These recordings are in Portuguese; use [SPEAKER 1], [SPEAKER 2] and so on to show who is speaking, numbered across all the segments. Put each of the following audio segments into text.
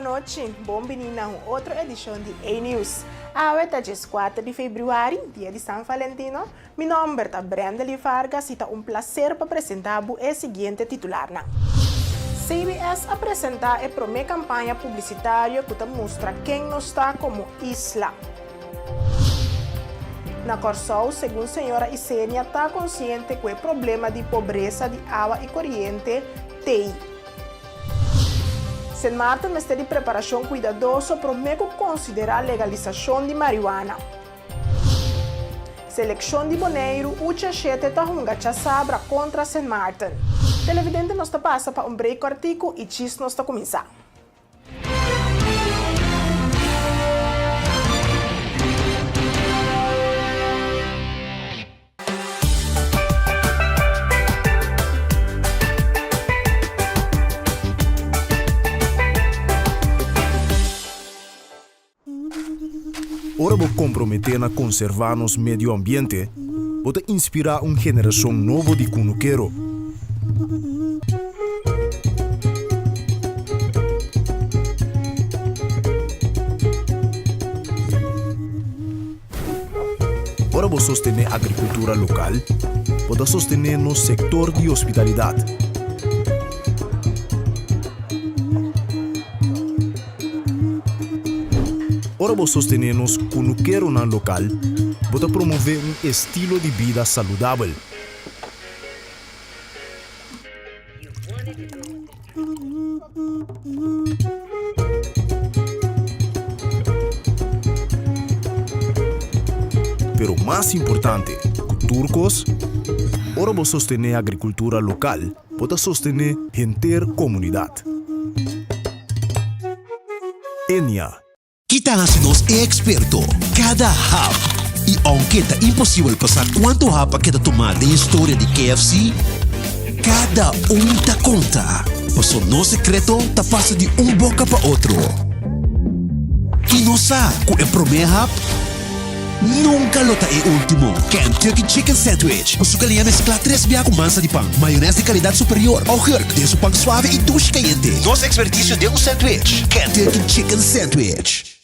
[SPEAKER 1] noite, bem-vindo a outra edição de A-News. Hoje é dia 4 de fevereiro, dia de São Valentino. Meu nome é Brenda Lee Vargas e é um prazer para apresentar o seguinte titular. CBS apresenta a primeira campanha publicitária que mostra quem não está como isla. Na Corsol, segundo a senhora Isenia, está consciente que o problema de pobreza de água e corrente tem. St. Martin está de preparação cuidadosa para considerar a legalização de marihuana. Seleção de Bonaire, Ucha Chete está runga sabra contra St. Martin. Televidente nos passa para break artigo e chis nos começar.
[SPEAKER 2] Ora vou comprometer na conservar nosso meio ambiente, vou inspirar uma geração nova de cunuqueiro. Ora vou sostener a agricultura local, vou sostener no setor de hospitalidade. Ora vou sostener nos cunuqueiro na local, vou promover um estilo de vida saudável. Pero mais importante, turcos, ora vou sostener a agricultura local, vou sostener a inteira comunidade. Enia.
[SPEAKER 3] Kita nos experto cada hap. E aunque está impossível passar quanto hap que tomar da história de KFC, cada tá conta. Passou no secreto, tá passa de boca para outro. E não sabe que o primeiro hap nunca lota é último. Kentucky Chicken Sandwich. O sucalhã mescla 3 biá com massa de pão, maionese de qualidade superior, ao herc de pão suave e duche quente. Nosso expertício de sandwich. Kentucky Chicken Sandwich.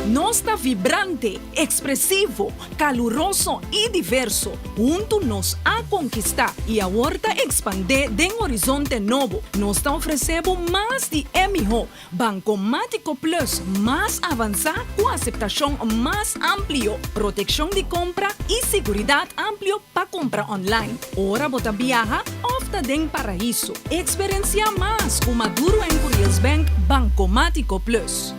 [SPEAKER 4] Nós está vibrante, expressivo, caloroso e diverso. Junto nos a conquistar e a horta expandir de um horizonte novo. Nós está oferecendo mais de MHO, Bancomático Plus, mais avançado com aceitação mais amplo, proteção de compra e segurança amplo para compra online. Ora bota viaja, opta den paraíso. Experiencia mais com Maduro em Curious Bank Bancomático Plus.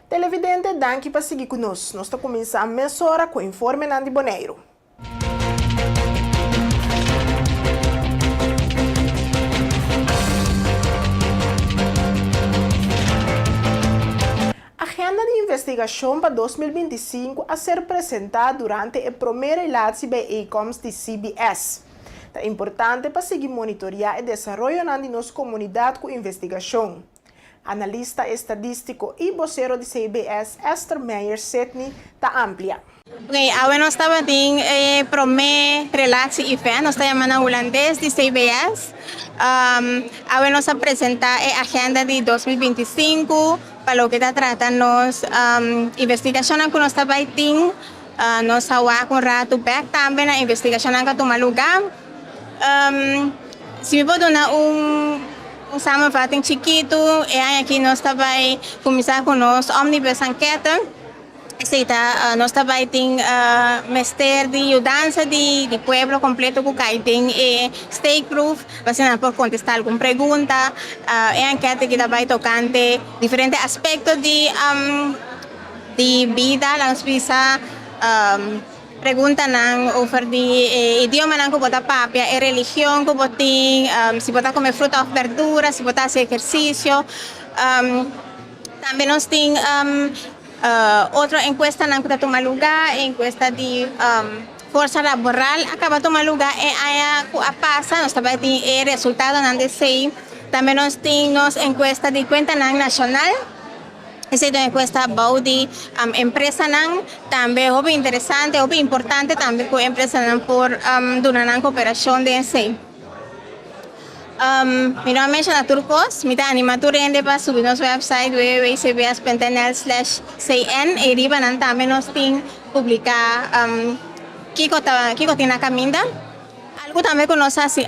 [SPEAKER 1] Televidente, danke para seguir conosco. Nós estamos começando a meia com o informe de Bonaire. A agenda de investigação para 2025 a ser apresentada durante a primeira relação de e-commerce de CBS. É importante para seguir monitorear e desenvolver nossa comunidade com investigação. Analista estadístico e vocero de CBS, Esther Meyer Setney, está amplia.
[SPEAKER 5] Agora nós estamos em primeira relação event, nós estamos chamando holandês de CBS. Agora nós apresentamos a agenda de 2025, para o que está tratando investigação que nós estamos fazendo, nós estamos com o rato back também na investigação que toma lugar. Se me pode dar sammenvatting chiquito, é aqui nós também começar com nós omnibus enquete. Nós também tem mestre de mudança de pueblo completo que tem stake proof, você pode contestar alguma pergunta, é enquete que também tocante diferentes aspectos de vida, nós visa pergunta over de idioma que você papia, a religião que você tem, se você comer fruta ou verdura, se você fazer exercício. Também nós temos outra encuesta que está tomando lugar, encuesta de força laboral acaba tomando lugar e aí a passa nós também tem resultado na DCI também nós temos encuesta de conta nacional. Essa é uma encuesta boa de empresa também é interessante, é importante também que a empresa por durante cooperação de esse. Mi nome é Jana Turcos, me animatura para subir nosso website www.cbs.nl/cn e riba também nós temos publicar Kiko tem na caminha. Algo também que nós assim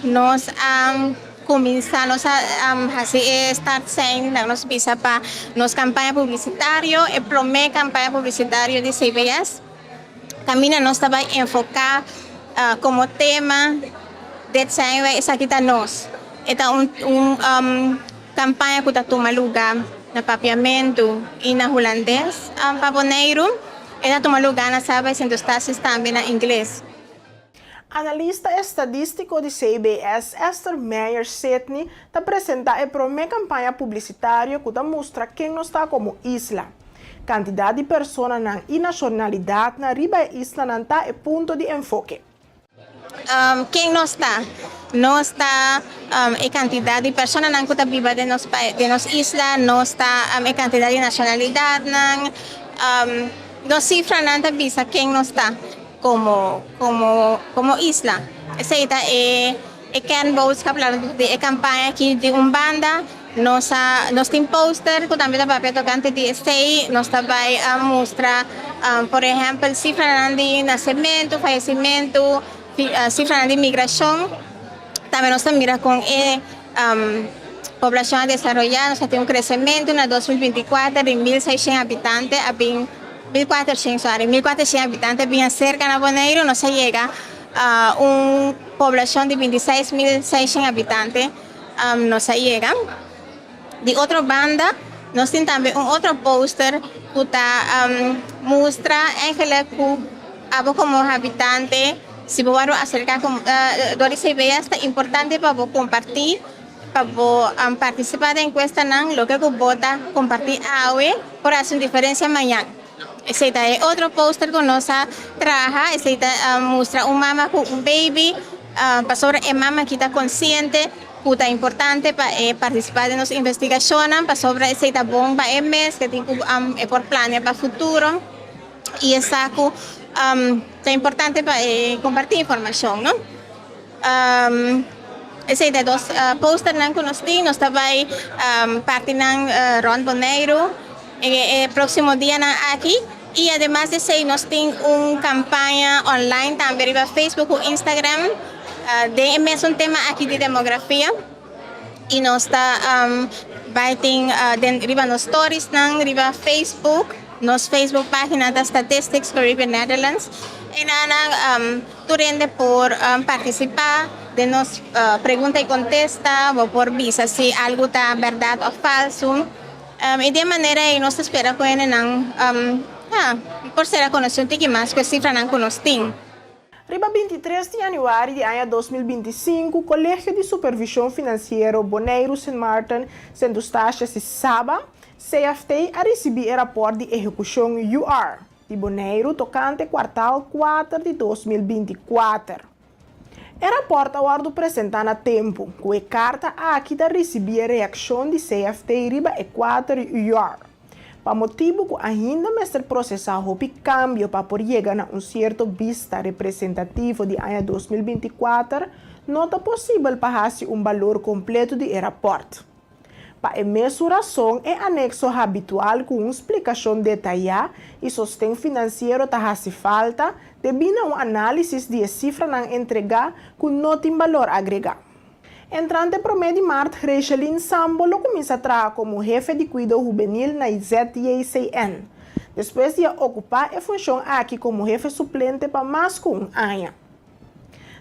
[SPEAKER 5] nós começar nós fazer start sem nós bisa para nos campanha publicitária e primeira campanha publicitária de CBS. Caminha nós também enfocar como tema desenho essa aqui tá nós. Então campanha que está tomando lugar no papiamento e na holandês para Bonaire. Ela toma lugar nas sábados e também em inglês.
[SPEAKER 1] Analista estadístico de CBS, Esther Meyer Sidney, está apresentando a primeira campanha publicitária que mostra quem não está como isla. Quantidade de pessoas e nacionalidade na riba da isla não está é ponto de enfoque.
[SPEAKER 5] Quem não está? Não está a quantidade de pessoas que estão vivas de nossa isla, não está a quantidade de nacionalidade, não cifra não está vista quem não está como isla. Essa é boodschap de campanha aqui de banda. Nós temos poster que também está para tocante de stay. Nós também mostra, por exemplo, cifra de nascimento, falecimento, cifra de migração. Também nós mira com população desarrollada. Nós temos crescimento na 2024 de 1.600 habitantes a 1.400 habitantes, bem cerca na Bonaire, nós chega a uma população de 26.600 habitantes, nós chega. De outra banda, nós temos também outro poster que mostra como habitante, se você acercar com do CBS, é importante para compartilhar, para participar da encuesta, lo que vota compartilhar hoje, por fazer diferença amanhã. Esse é outro poster que nós trabalhamos, esse mostra uma mama com baby, para sobre a mama que está consciente, que é importante para participar de nossa investigação, para sobre esse bom para o mês, que tem por planos para o futuro, e esse é importante para compartilhar informação, não? Esse é dois posters que nós também parte de Ron Bonaire. Próximo dia aqui e además de isso nós temos uma campanha online também no Facebook e Instagram de mesmo tema aqui de demografia e nós vai ter nos stories riba Facebook nos Facebook página da Statistics Caribbean Netherlands e turende por participar de nos pergunta e contesta ou por visa se algo está verdade ou falso. E de maneira que nós esperamos que ele por ser a conhecido que mais que cifra não conhecem.
[SPEAKER 1] Riba 23 de januário de ano 2025, o Colégio de Supervisão Financeira Bonaire St. Martin, Sendo Eustáquio e Saba, CFT, a receber o rapport de execução UR de Bonaire tocante quartal 4 de 2024. O rapport agora apresentado a tempo, com a carta aqui da receber a reação de CFT riba e 4 UR. Para motivo que ainda mais processado o cambio para por chegar a certo vista representativo de ano 2024, não é possível para fazer valor completo de rapport. Para a mensuração é anexo habitual com uma explicação detalhada e sustento financeiro hace falta devido a uma análise de cifra não entregar com não tem valor agregado. Entrante promédio de março, Rechelin Sambolo começa a trabalhar como jefe de cuidado juvenil na ZJCN, depois de ocupar a função aqui como jefe suplente para mais que um ano.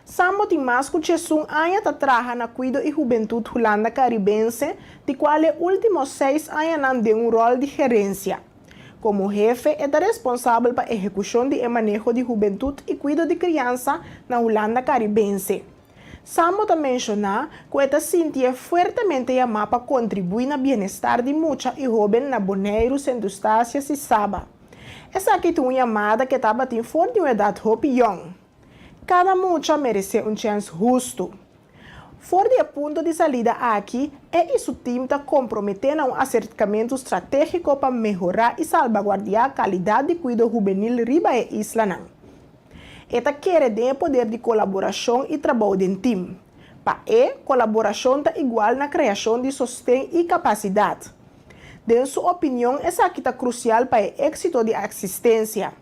[SPEAKER 1] Sambo tem mais que 1 ano a trabalhar na cuidado e juventude holanda caribense, de qual os últimos 6 anos não tem um rol de gerência. Como jefe, é responsável para a execução de manejo de juventude e cuidado de criança na Holanda caribense. Sambo também menciona que esta sentia fortemente chamada para contribuir no bem-estar de muitos jovens na Bonaire, Sendo Eustáquio e Saba. Essa aqui é uma chamada que está batendo fora de uma idade young. Cada mucha merece chance justo. Fora do ponto de saída aqui, é isso time está comprometendo um acertamento estratégico para melhorar e salvaguardar a qualidade de cuidado juvenil riba e isla. Eta quer ter poder de colaboração e trabalho em time. Para colaboração está igual na criação de sustento e capacidade. De sua opinião, essa aqui está crucial para o êxito da assistência.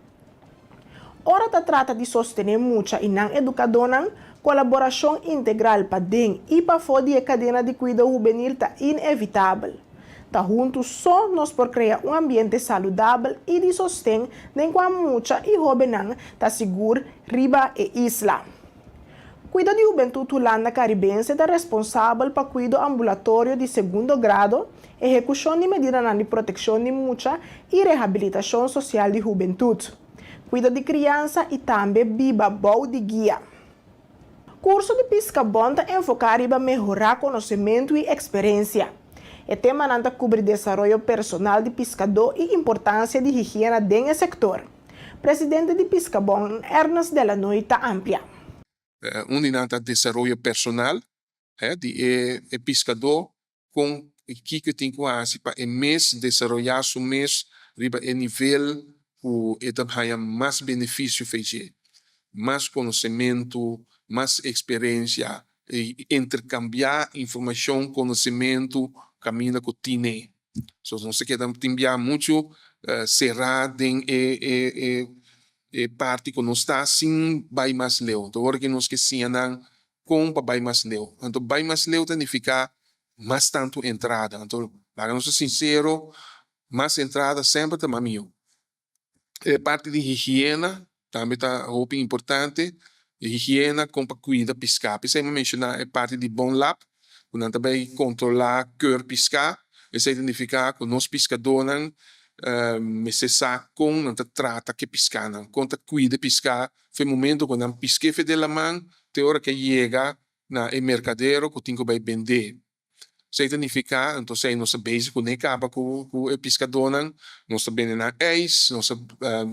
[SPEAKER 1] Ora está trata de sostener muita e não educadora, colaboração integral para dentro e para fora da cadeia de cuidado juvenil está inevitável. Tá juntos só nós por criar um ambiente saudável e de sustento, enquanto muita e jovem está seguro riba e isla. Cuida de juventude holanda caribense é responsável para cuidar ambulatório de segundo grado, execução de medidas de proteção de mucha e reabilitação social de juventude. Cuida de criança e também viva boa de guia. Curso de pesca bom é enfocado em melhorar conhecimento e experiência. O tema não cobre desenvolvimento personal de pescador e importância de higiene dentro do setor. Presidente de Pescabon, Ernest de la Noita amplia.
[SPEAKER 6] Unidade de desenvolvimento personal de pescador com que tem quase para o mês desenvolver o mês riba o nível o etabhaya mais benefício feijê, mais conhecimento, mais experiência, intercambiar informação, conhecimento, caminho que tem. So, não se quer enviar muito cerrado em parte que não está assim, vai mais leu. Então, agora que nós que sim, com vai mais leu. Então, vai mais leu significa mais tanto entrada. Então, para nós ser sincero, mais entrada sempre está maminho. Parte de higiene também está muito importante. Higiene com para cuidar pescar. Pensei em mencionar parte de bom lab, quando também controlar cor pescar. Isso significa que nós pescadores necessário com não trata que pescar, não conta cuida pescar. Foi momento quando não pesquei de la mão, tem hora que chega na mercadeiro que tem que vai vender. Significa, então, nós sabemos que nem acaba com o pescador, nós sabemos na eis, nós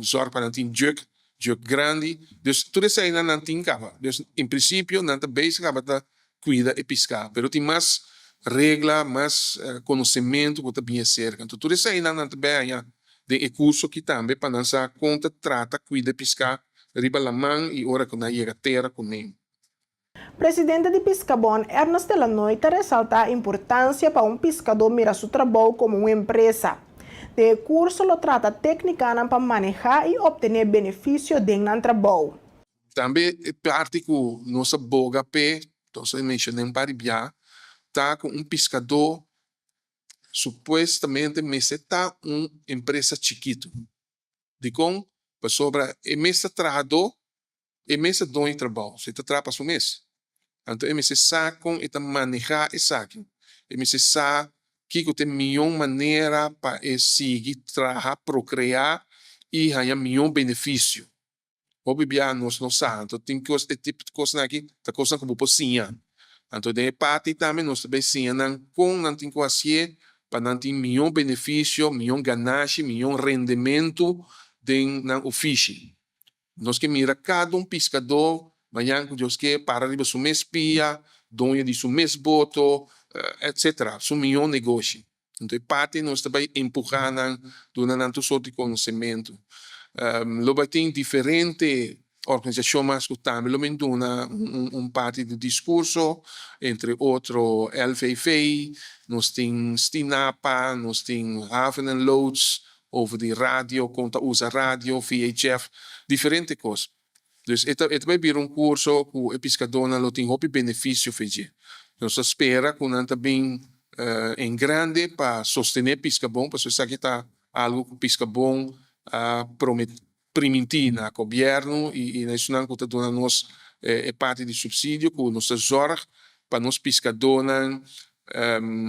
[SPEAKER 6] zorg para não ter jug grande, dus tudo isso aí não tem acaba. Dus, em princípio, não está bem acaba de cuidar e pescar, mas tem mais regra, mais conhecimento que está bem cerca. Então, tudo isso aí não está bem, de curso que também para não saber conta, trata, cuida e pescar, riba la mão e hora que não chega a terra com nem.
[SPEAKER 1] Presidente de Pescabon, Ernest de la Noita, ressalta a importância para pescador mirar seu trabalho como uma empresa. O curso lo trata técnica para manejar e obter benefício dentro do trabalho.
[SPEAKER 6] Também parte que nossa boga pé, então mencionei para está com pescador supostamente mas está uma empresa chiquito. De com para sobra e mês trado e mês dono trabalho, você está para o mês. Então, é necessário com manejar esse aqui. É necessário que tem melhor maneira para seguir, trabalhar, procriar e ganhar melhor benefício. O bebê nós não sabemos. Então, tem coisa, tipo de coisa aqui, tá coisa como pocinha. Então, de parte também nós também ensinamos com não tem coisa para não ter melhor benefício, melhor ganagem, melhor rendimento dentro do ofício. Nós que mira cada pescador manhã que Deus quer para arriba su mês pia, dono de su mês boto, etc. Su melhor negócio. Então, parte nós também empurrando, dando todo sorte de conhecimento. Logo tem diferentes organizações que também lo menduna parte do discurso, entre outros LVV, nós tem Stinapa, nós tem Haven and Loads, over de rádio, conta usa rádio, VHF, diferentes coisas. Dus het vai vir curso que o pescador não tem muito benefício fazer. Nós espera que não também em grande para sostener pesca bom, para você que está algo que pesca bom permitir na governo e isso não está dando nós parte de subsídio que nós zorg para nós pescadores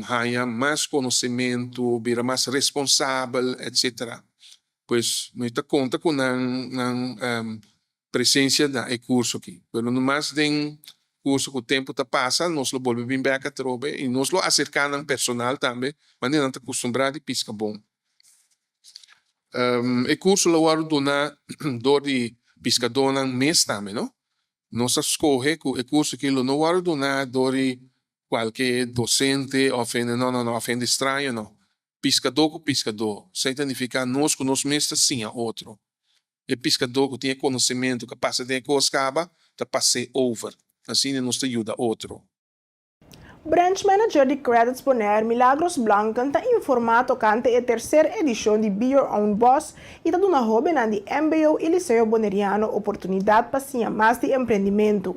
[SPEAKER 6] ganhar mais conhecimento, vir mais responsável, etc. Pois nós está conta com presença da curso aqui. Mas no mais tem curso que o tempo está passando, nós lo volvemos bem a trobe e nós lo acercamos personal também, mas não está acostumado a pesca bom. E curso lá o donar door de pescador não mês também, não? Nós escolhe que o curso que não o donar door de qualquer docente ou não, ofende estranho, não. Pescador com pescador, sem significar nós com nós mesmos sim a outro. E pescador que tem conhecimento, que passa de coisa acaba, tá passe over. Assim nos ajuda outro.
[SPEAKER 1] Branch Manager de Credits Bonaire, Milagros Blancan, está informado tocante a terceira edição de Be Your Own Boss e está dando jovem de MBO e Liceu Boneriano oportunidade para ser mais de empreendimento.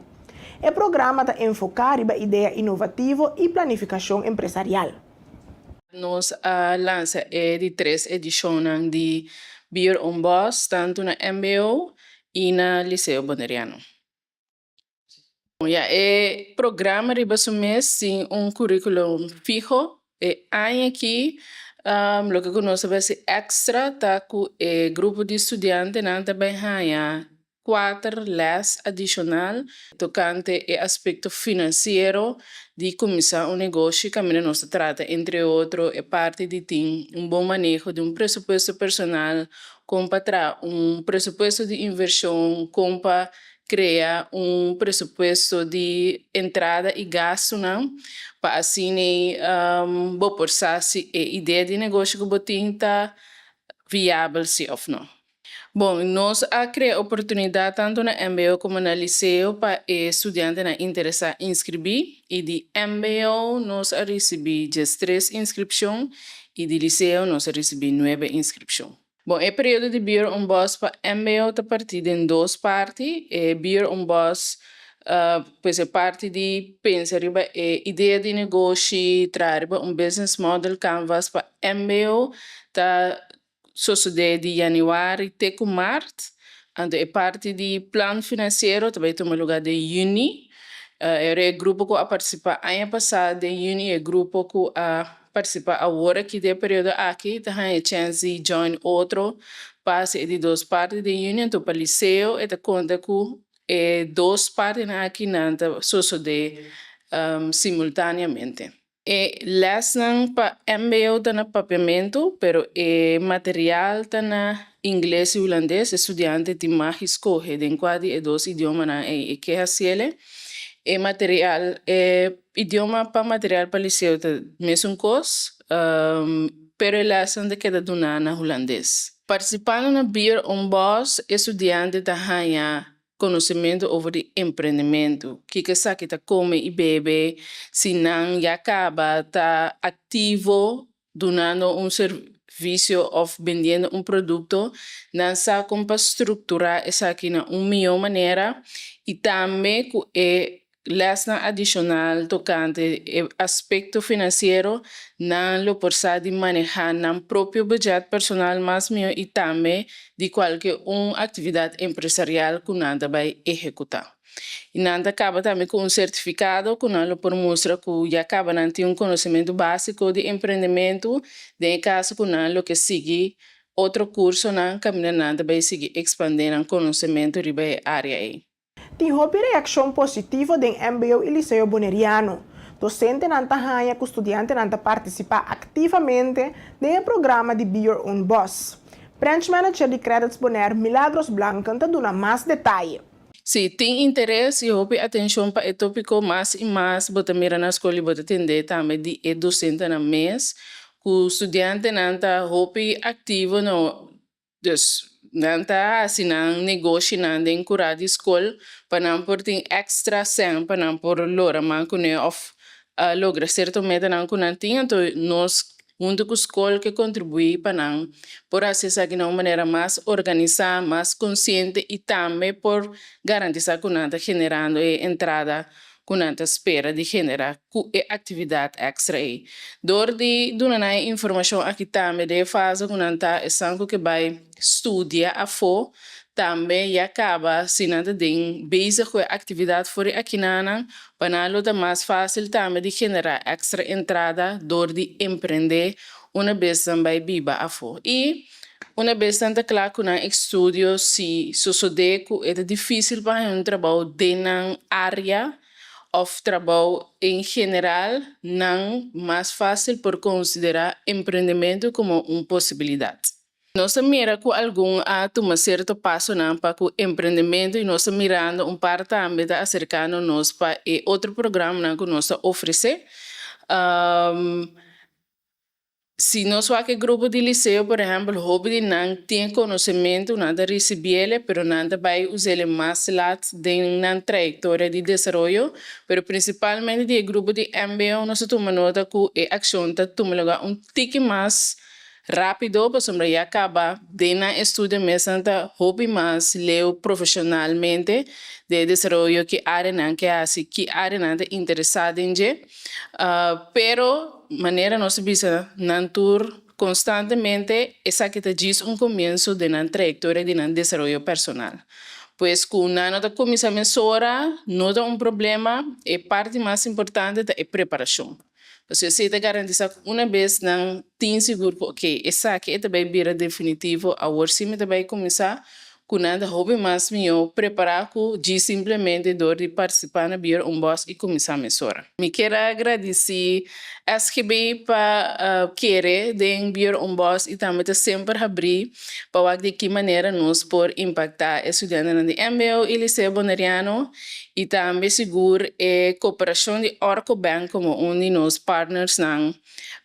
[SPEAKER 1] O programa está enfocado em ideia inovativa e planificação empresarial.
[SPEAKER 7] Nós lança de 3 edições de Be Your Own Boss, tanto na MBO e na Liceu Boneriano. O programa de mês tem currículo fijo. Aí aqui, o que nós vamos extra tá com o grupo de estudantes não também há 4 les adicional tocante o aspecto financeiro de começar negócio que nós trata, entre outros, parte de ter bom manejo de presupuesto personal, para presupuesto de inversão, para criar presupuesto de entrada e gasto, não? Para assim, posar se a ideia de negócio que você está viável, se ou não. Bom, nós criamos oportunidade tanto na MBO como na Liceu para estudantes interessar em inscrever. E de MBO nós recebemos 3 inscrições e de Liceu nós recebemos 9 inscrições. Bom, o período de Be Your Own Boss para MBO está partido em 2 partes. Be Your Own Boss é parte de pensar em ideia de negócio, trazer business model canvas para MBO, está sucede de januário até março. É parte de plano financeiro, também toma lugar de Juni. É o grupo que participa ano passado de Juni, é o grupo que participa agora que de período aqui, tá a chance de join outro, passe de 2 partes de Juni, então para Liceu, e conta com 2 partes aqui não sucede simultaneamente. Les para MBO está no papiamento, pero material está na inglês e holandês, estudante tem mais escolhe de quase 2 idiomas que hacer. Material, idioma para material para liceu está mesmo coisa, pero les de cada dona na holandês. Participando na Be Your Own Boss, estudante está ganhando conhecimento sobre empreendimento, que sabe que come e bebe, se não já acaba, está ativo, dando serviço ou vendendo produto, não sabe como estruturar essa aqui na melhor maneira e também com lesson adicional tocante aspecto financeiro, não lo forçar de manejar no próprio budget personal mais meu e também de qualquer atividade empresarial que nada vai executar. E nada acaba também com certificado que não lo mostra que já acaba não ter conhecimento básico de empreendimento, de caso que não lo que sigue outro curso não caminha nada vai seguir expandindo conhecimento de área aí.
[SPEAKER 1] Tem houve reação positiva do MBO e Liceu Boneriano. Docente não está que o estudante não participa ativamente no programa de Be Your Own Boss. Branch Manager de Credits Bonaire, Milagros Blancan, está dando mais detalhe.
[SPEAKER 7] Se tem interesse e houve atenção para o tópico mais e mais, você mira na escola e você atender também de docente na mês, que o estudante não está ativo no não está assinando negócio não de encorajar a escola para não por ter extra sem para não por lora mas que não logra certo meta não que não tem então nós junto com a escola que contribui para não por acessar de uma maneira mais organizada mais consciente e também por garantir que não está generando entrada que não está espera de generar atividade extra aí. Door de dar informação aqui também de fase que não está é que vai estudar a fo também e acaba se não tem base com atividade fora aqui não para não é mais fácil também de generar extra entrada door de empreender uma vez também viva a fo e uma vez tanto claro que na estudo se sucede que é difícil para trabalho dentro área of trabalho em geral não mais fácil por considerar empreendimento como uma possibilidade. Nós mira com algum a tomar certo passo para o empreendimento e nós mirando par também da acercando nós para outro programa que nós oferecer. Se nós que grupo de liceu, por exemplo, hobby não tem conhecimento, nada recebê-lo, pero nada vai usar mais lá dentro da trajetória de desenvolvimento, pero principalmente de grupo de MBO, nós tomamos nota que a ação está tomando tique mais rápido, para sombra já acabar de na estudo mesmo hobby mais leu profissionalmente de desenvolvimento que área não que assim que área não interessada em pero maneira nós bisa nantur constantemente essa que te diz começo de na trajetória de na desenvolvimento personal. Pois quando nós começamos a não problema, a parte mais importante é a preparação. Você se te garantiza uma vez não tem seguro que essa aqui é também vira definitivo, a workshop também começar com nada hobby mais meu preparar com de simplesmente dor de participar na bir boss e começar a mesura. Me quero agradecer SGB para querer de bir boss e também sempre abrir para de que maneira nos por impactar estudantes de MBO e Liceu Bonaireano e também seguro a cooperação de Orco Bank como de nos partners não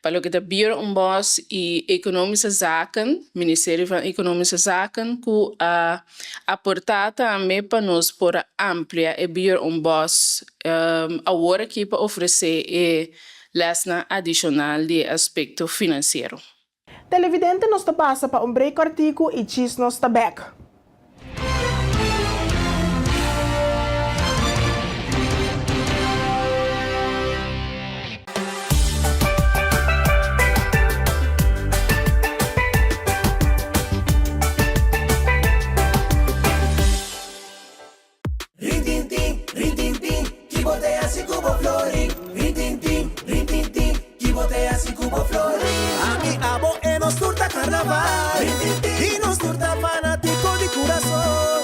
[SPEAKER 7] para o que bir boss e economische zaken, Ministério van Economische Zaken que aportar também para nós por ampliar e bir boss agora aqui para oferecer lesson adicional de aspecto financeiro.
[SPEAKER 1] Televidente nos passa para break artigo e chis nos back.
[SPEAKER 8] Carnaval y nos torta fanático de corazón.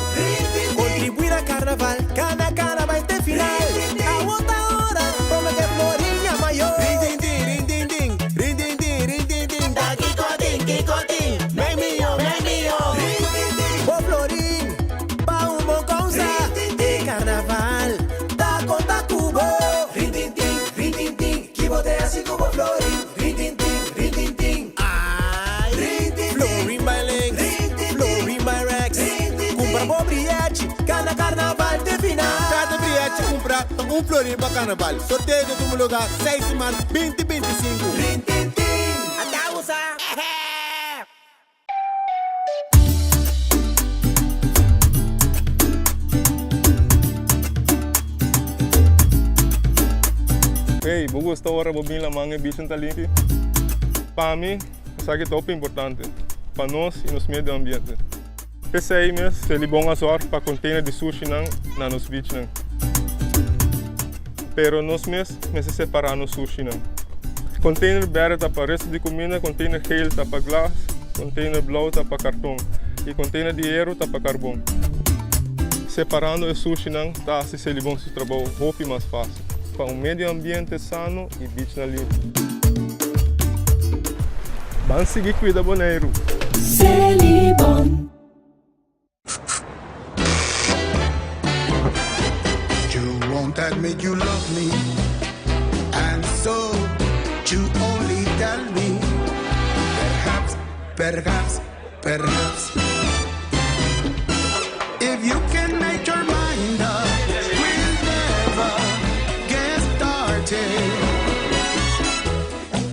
[SPEAKER 8] Contribuir a carnaval, cada carnaval este final. A otra hora, promete Florinha mayor. Rin din din, rin din din. Da Kikotin, ven mío. Oh Florin, pa bom causa. De carnaval, da conta cubo. Rin din, que bote así como Florin. Rin din. Cada carnaval de final. Cada briete compra florim para carnaval. Sorteio de todo lugar, 6 de março, 2025. Até usar.
[SPEAKER 9] Hey, vou gostar agora de vir lá manhã bicho talento. Para mim, isso aqui é top importante para nós e nos meio do ambiente. Pensei mesmo, se ele bom azor para container de sushi na nos beach não. Pero nós mesmos separar no sushi não. Container verde tá para resto de comida, container geel tá para glass, container blauw tá para cartão e container de hierro tá para carvão. Separando o sushi não tá se ele bom seu trabalho roupa mais fácil para meio ambiente sano e beach na livre. Vamos seguir cuida boneiro.
[SPEAKER 10] Celibon.
[SPEAKER 11] That make you love me, and so you only tell me, perhaps, if you can make your mind up, we'll never get started,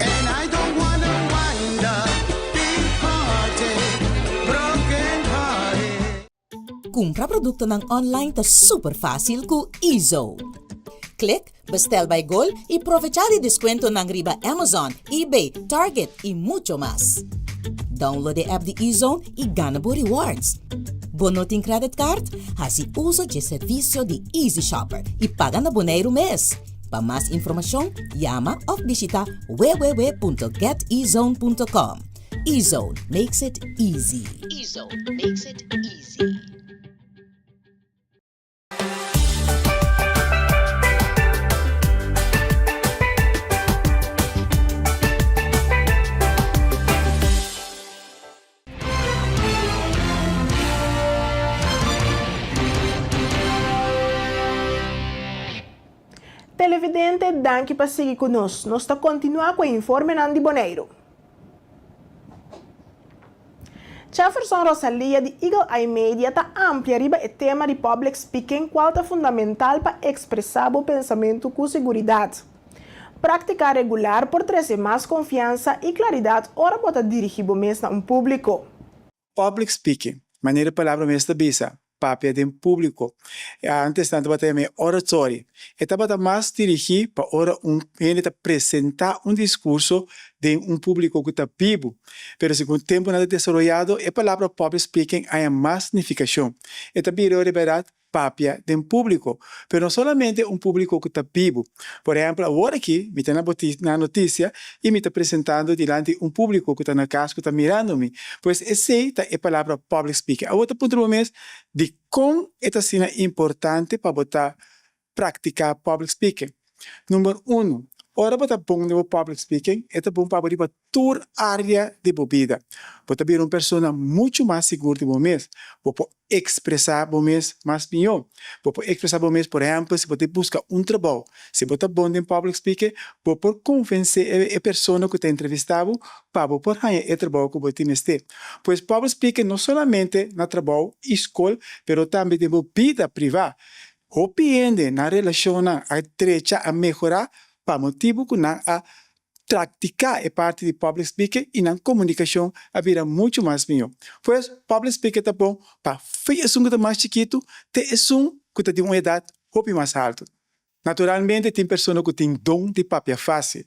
[SPEAKER 11] and I don't wanna wind up big hearted, broken hearted.
[SPEAKER 10] Compra produkto ng online ta super fácil ku Ezo. Click, bestel by Gol y aprovechar el descuento ng riba Amazon, eBay, Target y mucho más. Download the app de eZone y gana por rewards. Bonoting credit card, así uso el servicio de Easy Shopper y paga na boneiro mes. Para más información, llama o visita www.getezone.com. eZone makes it easy. eZone makes it easy.
[SPEAKER 1] Televidente, danke por seguir conosco. Nós está continuar com o informe Nandi Boneiro. Jefferson Rosalia de Eagle Eye Media está amplia riba o tema de public speaking, qual é fundamental para expressar o pensamento com segurança. Prática regular por trazer mais confiança e claridade ora para dirigir o mesmo a um público.
[SPEAKER 12] Public speaking, maneira palavra mesmo bisa, papel de público. Antes tanto bata me oratory. Eta bata mais dirigir para ora ele apresentar discurso de público que está vivo. Pero se com o tempo nada desenvolvido, a palavra public speaking há mais significação. Eta virou de verdade papel de público, pero não somente público que está vivo. Por exemplo, agora aqui, me está na notícia e me está apresentando diante público que está na casa, que está mirando-me. Pois essa é a palavra public speaking. A outra ponto é de como esta cena é importante para botar praticar public speaking. Número 1. Ora, bota bom no public speaking, é bom para abrir toda a área de bebida. Bota vir uma pessoa muito mais segura de você. Pode expressar você mais melhor. Pode expressar você, por exemplo, se você busca trabalho. Se você bom em public speaking, pode convencer a pessoa que está entrevistado para poder ganhar o trabalho que você tem. Pois public speaking não somente na trabalho e escola, mas também na vida privada. Compreende na relação a estrecha a melhorar para motivo que não a praticar a parte de public speaking e na comunicação a vida muito mais melhor. Pois public speaking é bom para fazer que está mais chiquito, ter que está de uma idade mais alta. Naturalmente, tem pessoas que têm dom de papel fácil,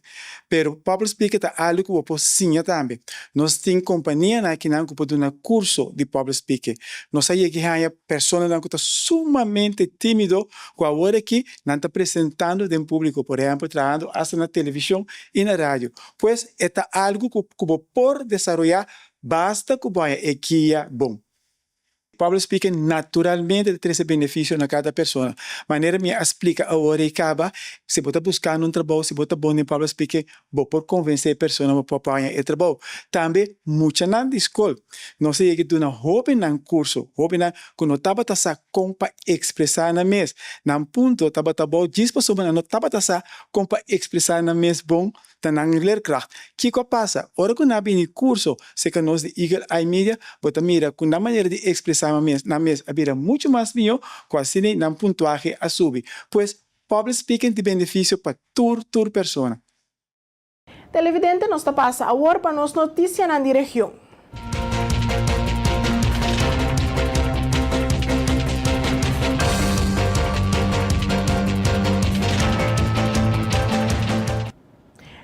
[SPEAKER 12] mas public speaking é algo que você ensina também. Nós temos companhia que não podem dar curso de public speaking. Nós sabemos que há pessoas que estão sumamente tímidas, que agora que não estão apresentando em público, por exemplo, trabalhando até na televisão e na rádio. Pois é algo que você pode desenvolver, basta que você guia bom. Public speaking naturalmente tem esse benefício na cada pessoa. Maneira me explica agora e acaba, se você buscar trabalho, se você bom em public speaking, você pode convencer a pessoa para ganhar o trabalho. Também, muita na escola. Não sei que tu não houve num curso, houve na que não estava com para expressar na mesa. Num ponto, estava bom, 10 pessoas não estava com para expressar na mesa bom, tá na leerkracht. Que passa? Ora que não há curso, se que nós de Eagle Eye Media, você mira que na maneira de expressar na mesa havia muito mais melhor, quase na pontuagem a subir. Pois, public speaking tem benefício para toda pessoa.
[SPEAKER 1] Televidente, nós está passa agora para nos notícias na região.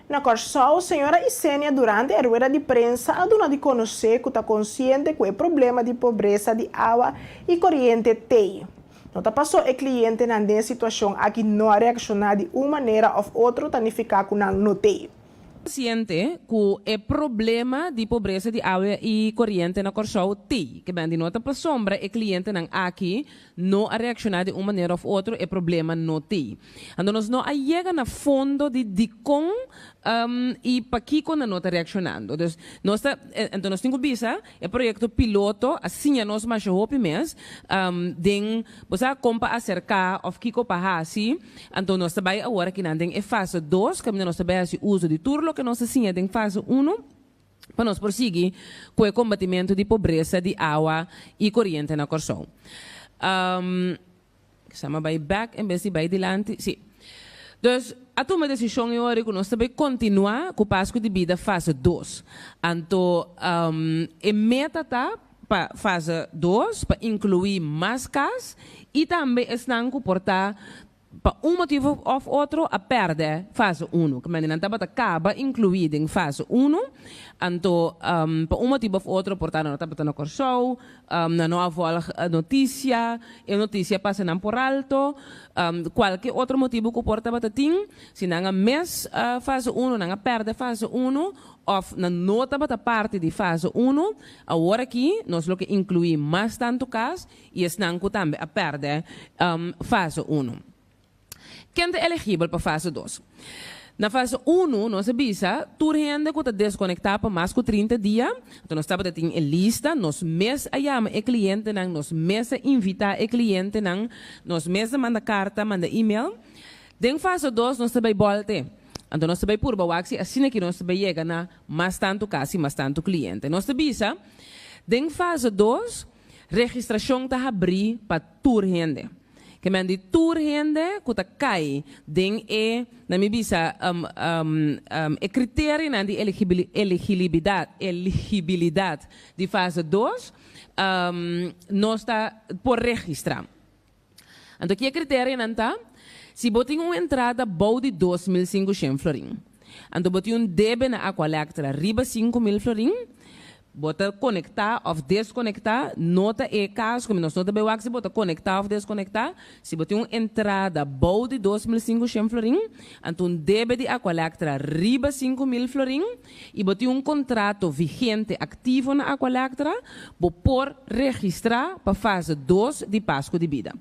[SPEAKER 1] Na Corsol, a senhora Isênia, durante a rueda de prensa, a dona de conhecer que está consciente que o problema de pobreza de água e corrente tem. Não passou o cliente na situação aqui não reaccionar de uma maneira ou outra, tanificar que não tem.
[SPEAKER 13] Consciente que o problema de pobreza de água e corrente na Corsol tem, que bem de nota para sombra o cliente não aqui não a reaccionar de uma maneira ou outra, o problema não tem. Então nós não chega na fundo de com e para que quando não está reaccionando. Então nós temos visa o projeto piloto assim nós mais hope mês você compa acercar of que para assim então nós trabalha agora que não tem fase 2 que nós trabalha esse uso de turlo que nós assim tem fase 1 para nós prosseguir com o combatimento de pobreza de água e corrente na Corsol. Estamos vai back em vez de vai dilante, sim. Dus, a toma decisão é hora que nós também continuar com o passo de vida fase 2. Então, a meta está para fase 2, para incluir mais casos e também estão comportar para motivo ou outro a perder fase 1. Que não estava acaba incluído em fase 1. Então, para motivo ou outro, portanto, não estava na Corsol, não há notícia, a notícia passa não por alto, qualquer outro motivo que portava tem, se não há mês fase 1, não há perde fase 1, ou não estava parte de fase 1, agora aqui, nós lo que incluir mais tanto caso, e estão também a perder fase 1. Quem é elegível para fase 2? Na fase 1, nós avisa, toda gente que está desconectada por mais de 30 dias, então nós estamos em lista, nós mesmos chamamos o cliente, nós mesmos invitamos o cliente, nós mesmos manda carta, manda e-mail, Den fase 2 nós também volte. Então nós também por bawaxi assim que nós também chega na mais tanto casi, mais tanto cliente. Nós também bisa, den fase 2 registração tá abrir para tour rende. Que men di tour rende kuta kai den na mi bisa e criterio na di elegibilidade de fase 2 nós está por registrar. Então que criterio nanta se botem uma entrada boa de 2.500 florin. Então botem debe na Aqualectra riba 5.000 florin. Bota conectar ou desconectar, nota e caso, como nós nota bem se bota conectar ou desconectar, se botar uma entrada boa de 2.500 florin, então deve de Aqualectra riba 5.000 florin e botar um contrato vigente ativo na Aqualectra, por registrar para fase 2 de Páscoa de vida.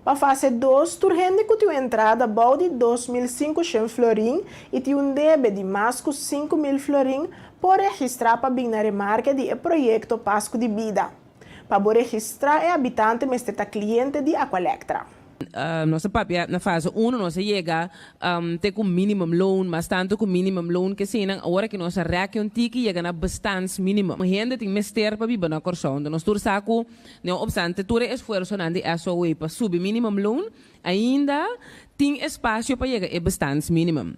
[SPEAKER 1] Para fase 2, tu rende que tua entrada boa de 2.500 florin e tem um debe de mais que 5.000 florin por registrar para vir na remarca de projeto Páscoa de Vida. Para registrar é habitante, mas é cliente de Aqualectra.
[SPEAKER 13] Nossa papia na fase 1 nós chega ter com minimum loan, mas tanto com minimum loan que sim, agora que nós reação tiki chega na bastante minimum. Gente tem mester para viver na corção, nós tur saco, não obstante tur esforço na de SOE para subir minimum loan, ainda tem espaço para chegar é bastante minimum.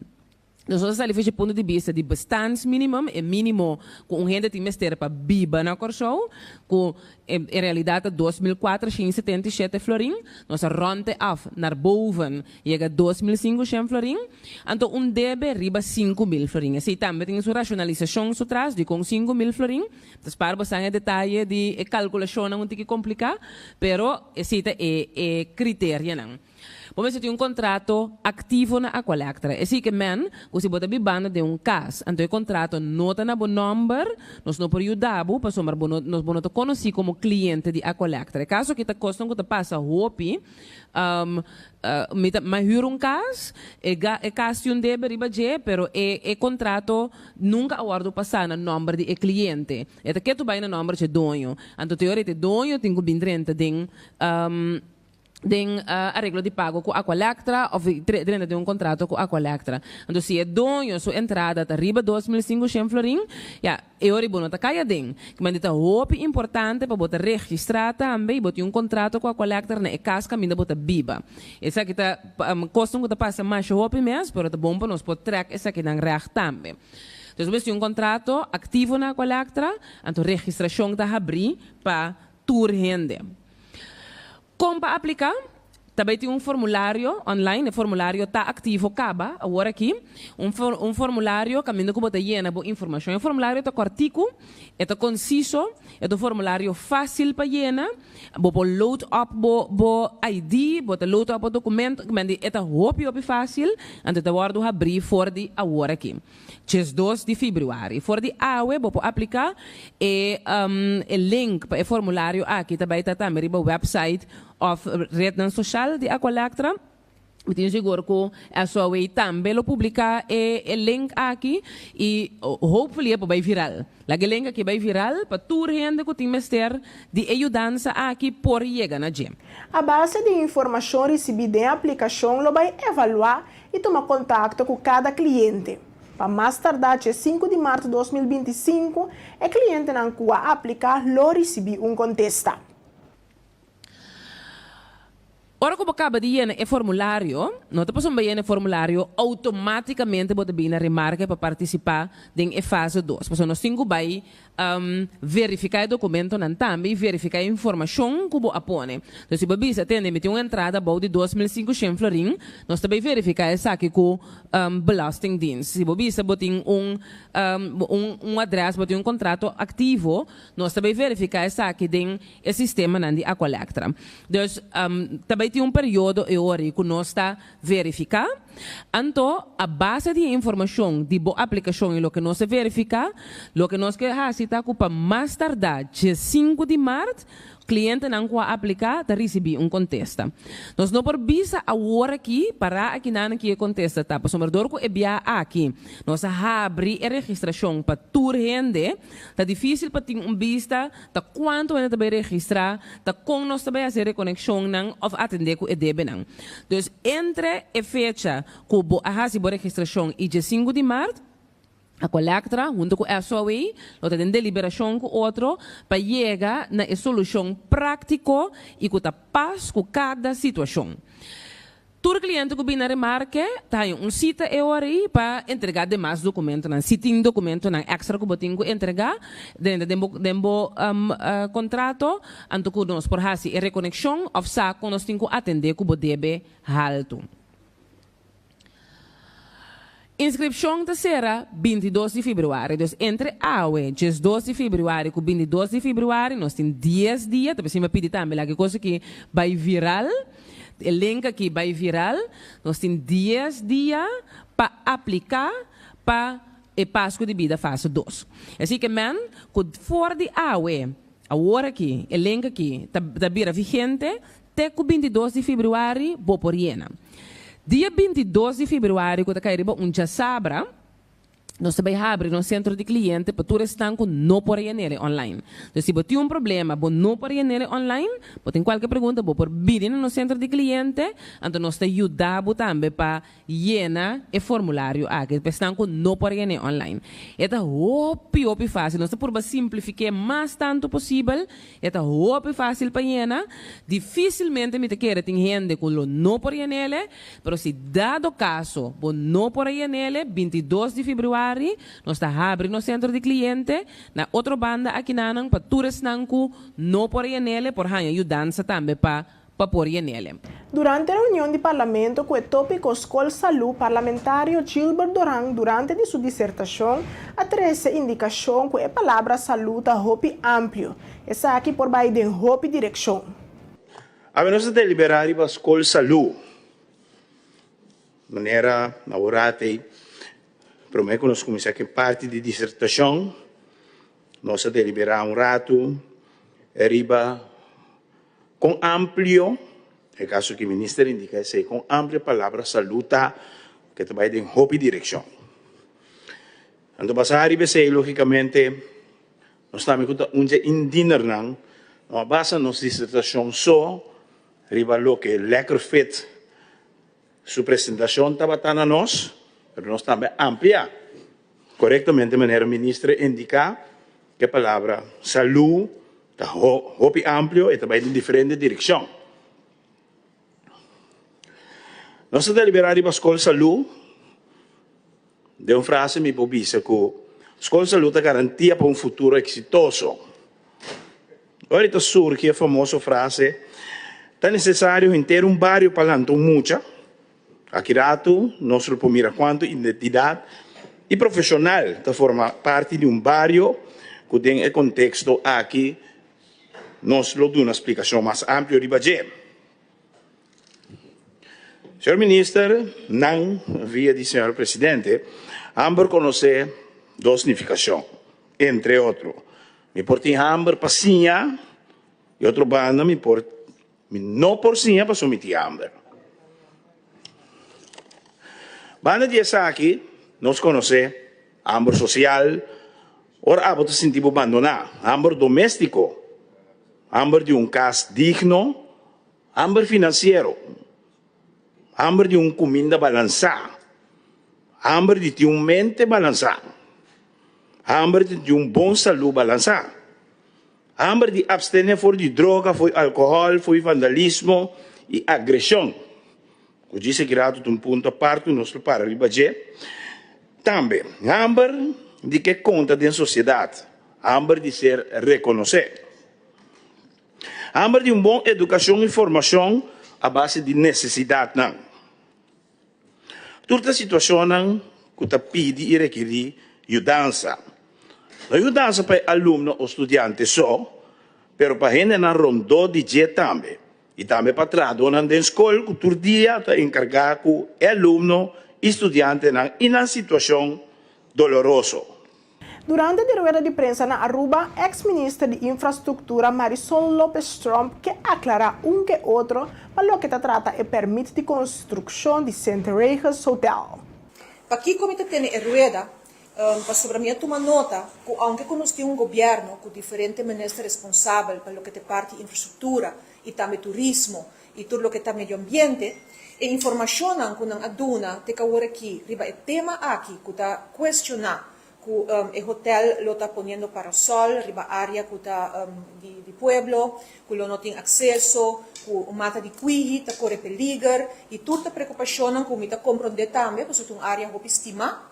[SPEAKER 13] Nós estamos fazendo ponto de vista de bastante minimum, é mínimo com gente tem mester para viver na corção, com em realidade 2.477 florin, nós ronde af naar boven, chega 2.500 florin, então debe riba 5.000 florin. Assim também tem sua racionalização so traz de com 5.000 florin, das para bastante detalhe de calculação não tem que complicar, pero esse é critério não. Vamos ter um contrato ativo na Aqualectra. Assim que men, você bota bibana de um caso, então o contrato nota na bom número, nós não podemos ajudar, para somar nós vamos conhecer como cliente de Aqualectra. Caso que está costando que está passa hopi, mas hur um caso, é caso um debe riba je, pero é contrato nunca aguardo passar na número de cliente. É que tu vai na número de dono. Então teoria de dono tem que vir dentro de den arreglo de pago com Aqualectra ou dentro de um contrato com Aqualectra. Então, se é dono, sua entrada está riba 2.500 florin, é hora boa tá caia den. Mas está roupa importante para botar registrar também, botar um contrato com Aqualectra na casa caminho botar biba. Essa aqui está costum que tá passa mais roupa mesmo, pero tá bom para nós poder track essa aqui na react também. Então, você tem um contrato ativo na Aqualectra, então registração está abrir para tour rende. Como para aplicar, também tem um formulário online, o formulário está ativo, acaba, agora aqui, um formulário, caminho que você llena boa informação. O formulário está curtico, está conciso, é um formulário fácil para llenar, você load up bo ID, você load up o documento, que é rápido e fácil, então você vai abrir fora de agora aqui. 2 de fevereiro. Fora de AWE, você aplicar o link para o formulário aqui, também está também no website of rede social de Aqualectra. Eu tenho seguro que a sua way também publicar o link aqui e hopefully vai viral. O link aqui vai viral para toda gente que tem mester de ajudança aqui por chegar na gem.
[SPEAKER 1] A base de informação recebida em aplicação lo vai avaliar e tomar contato com cada cliente. Para mais tardar, 5 de março de 2025, o cliente não pode aplicar lo receber contesta.
[SPEAKER 13] Ora como acaba de llenar o formulário, não te passamos a llenar o formulário, automaticamente você vai na remarca para participar da fase 2. Porque nós temos que verificar o documento também, verificar a informação que você põe. Então, se você tem uma entrada boa de 2.500 florin, nós também verificar essa aqui com Belastingdienst. Se você tem um adresse, você tem um contrato ativo, nós também verificar essa aqui dentro do sistema de Aqualectra. Então, também tem um período que nós está verificar. Então, a base de informação de boa aplicação e o que nós verificar, o que nós queremos está para mais tardar, dia 5 de março, cliente não qua aplicar, tá receber contesta. Nós não por visa a hora aqui para aqui não que contesta tá, para somerdor ko ebia aqui. Nós abre a registração para tur rende, tá difícil para ter vista, tá quanto ainda também registrar, tá com nós também fazer reconexão não of atender ko edebe não. Então entre a fecha ko bo a registração e dia 5 de março a colecta, junto com a SOE, nós temos deliberação com outro, para chegar na solução prática e com a paz com cada situação. Todo cliente que vem na remarque, tem site aí para entregar demais documentos. Se tem documento, extra que tem que entregar, dentro do contrato, então nós por fazer a reconexão, ou saco, nós temos que atender que deve alto. Inscrição será 22 de fevereiro. Então, entre aue, 12 de fevereiro e 22 de fevereiro, nós temos 10 dias. Também me pedi também, a coisa que vai viral, o link que vai viral, nós temos 10 dias para aplicar para o Páscoa de Vida fase 2. Assim que, man, fora de aue, a hora aqui, o link aqui, está vigente, até o 22 de fevereiro, vou por hiena. Dia 22 de fevereiro, quando cair dia sabra, nós também abrimos no centro de cliente para todos estão com não por nele online. Então, se você tem problema, você não por nele online, você tem qualquer pergunta, você pode vir no centro de cliente, então nós te ajudamos também para llenar o formulário aqui, para estão com não por nele online. É hopi fácil, nós por simplificar mais tanto possível, é hopi fácil para llenar. Dificilmente me te quer tem gente com não por nele, mas se dado caso, você não por nele, 22 de fevereiro nós está abrindo no centro de cliente, na outra banda aqui nanang para todos nanku não por nele, por ajudança também para por nele.
[SPEAKER 1] Durante a reunião de parlamento com o tópico Escola Saúde, parlamentário Gilbert Doran, durante de sua dissertação, a 13 indicação que a palavra saúde é hopi amplo. Essa aqui por Biden hopi direção.
[SPEAKER 14] A nós deliberar a Escola Saúde, maneira laborate. Prometo que nós começamos a parte de dissertação, nós deliberar rato, arriba com amplio, é caso que o ministro indica, com amplia palavra saluta, que também tem hopi direção. Então, passar arriba, logicamente, nós estamos com um dinner, não basta nossa dissertação só, arriba lo que lekker fit, sua apresentação estava na nós, mas nós também ampliar corretamente de maneira ministra indicar que a palavra saúde está hopi amplo e também em diferente direção. Nós deliberar a escola saúde de uma frase me pobisa que a escola saúde é garantia para um futuro exitoso. Agora surge a famosa frase: é necessário ter um barrio para lançar mucha. Aqui rato, nós podemos quanto identidade e profissional de formar parte de um barrio que tem o contexto aqui, nós damos uma explicação mais ampla de budget. Senhor Ministro, não via de Senhor Presidente, ambos conhecem duas significações, entre outros. Me portem ambos para sinha e outro banda me não por sinha para someter ambos. Banda de essa aqui, nós conhecemos amor social, ora abo te sentimos abandonar, amor doméstico, amor de casa digno, amor financeiro, amor de comida balançada, amor de ter mente balançada, amor de bom saúde balançada, amor de abster fora de droga, foi álcool, foi vandalismo e agressão. O disse que de um ponto a parte, nós para o budget. Também, amber de que conta da sociedade, amber de ser reconhecido. Amber de boa educação e formação à base de necessidade. Toda a situação que está pede e requer ajudança. A ajudança para aluno ou estudante só, mas para gente na rondô de dia também. E também para trabalhar na escola, que todo dia está encarregado com o aluno e estudante em uma situação dolorosa.
[SPEAKER 1] Durante a rueda de prensa na Aruba, ex-ministra de Infraestrutura Marisol Lopes Trump que aclara que outro para lo que se trata e permite de construção de Centerrejas Hotel.
[SPEAKER 15] Aqui como tem a rueda, para sobre mim tomar nota que aunque nós temos governo com diferentes ministros responsáveis para lo que te parte infraestrutura e também turismo e tudo lo que está meio ambiente, e informação que não aduna te causa aqui, riba é tema aqui que está questionar que o hotel lo está poniendo para sol, riba área que está de pueblo, que lo não tem acesso, que o mata de cuiji, está corre peligro, e toda a preocupação que me está compreender também, porque é uma área que estima,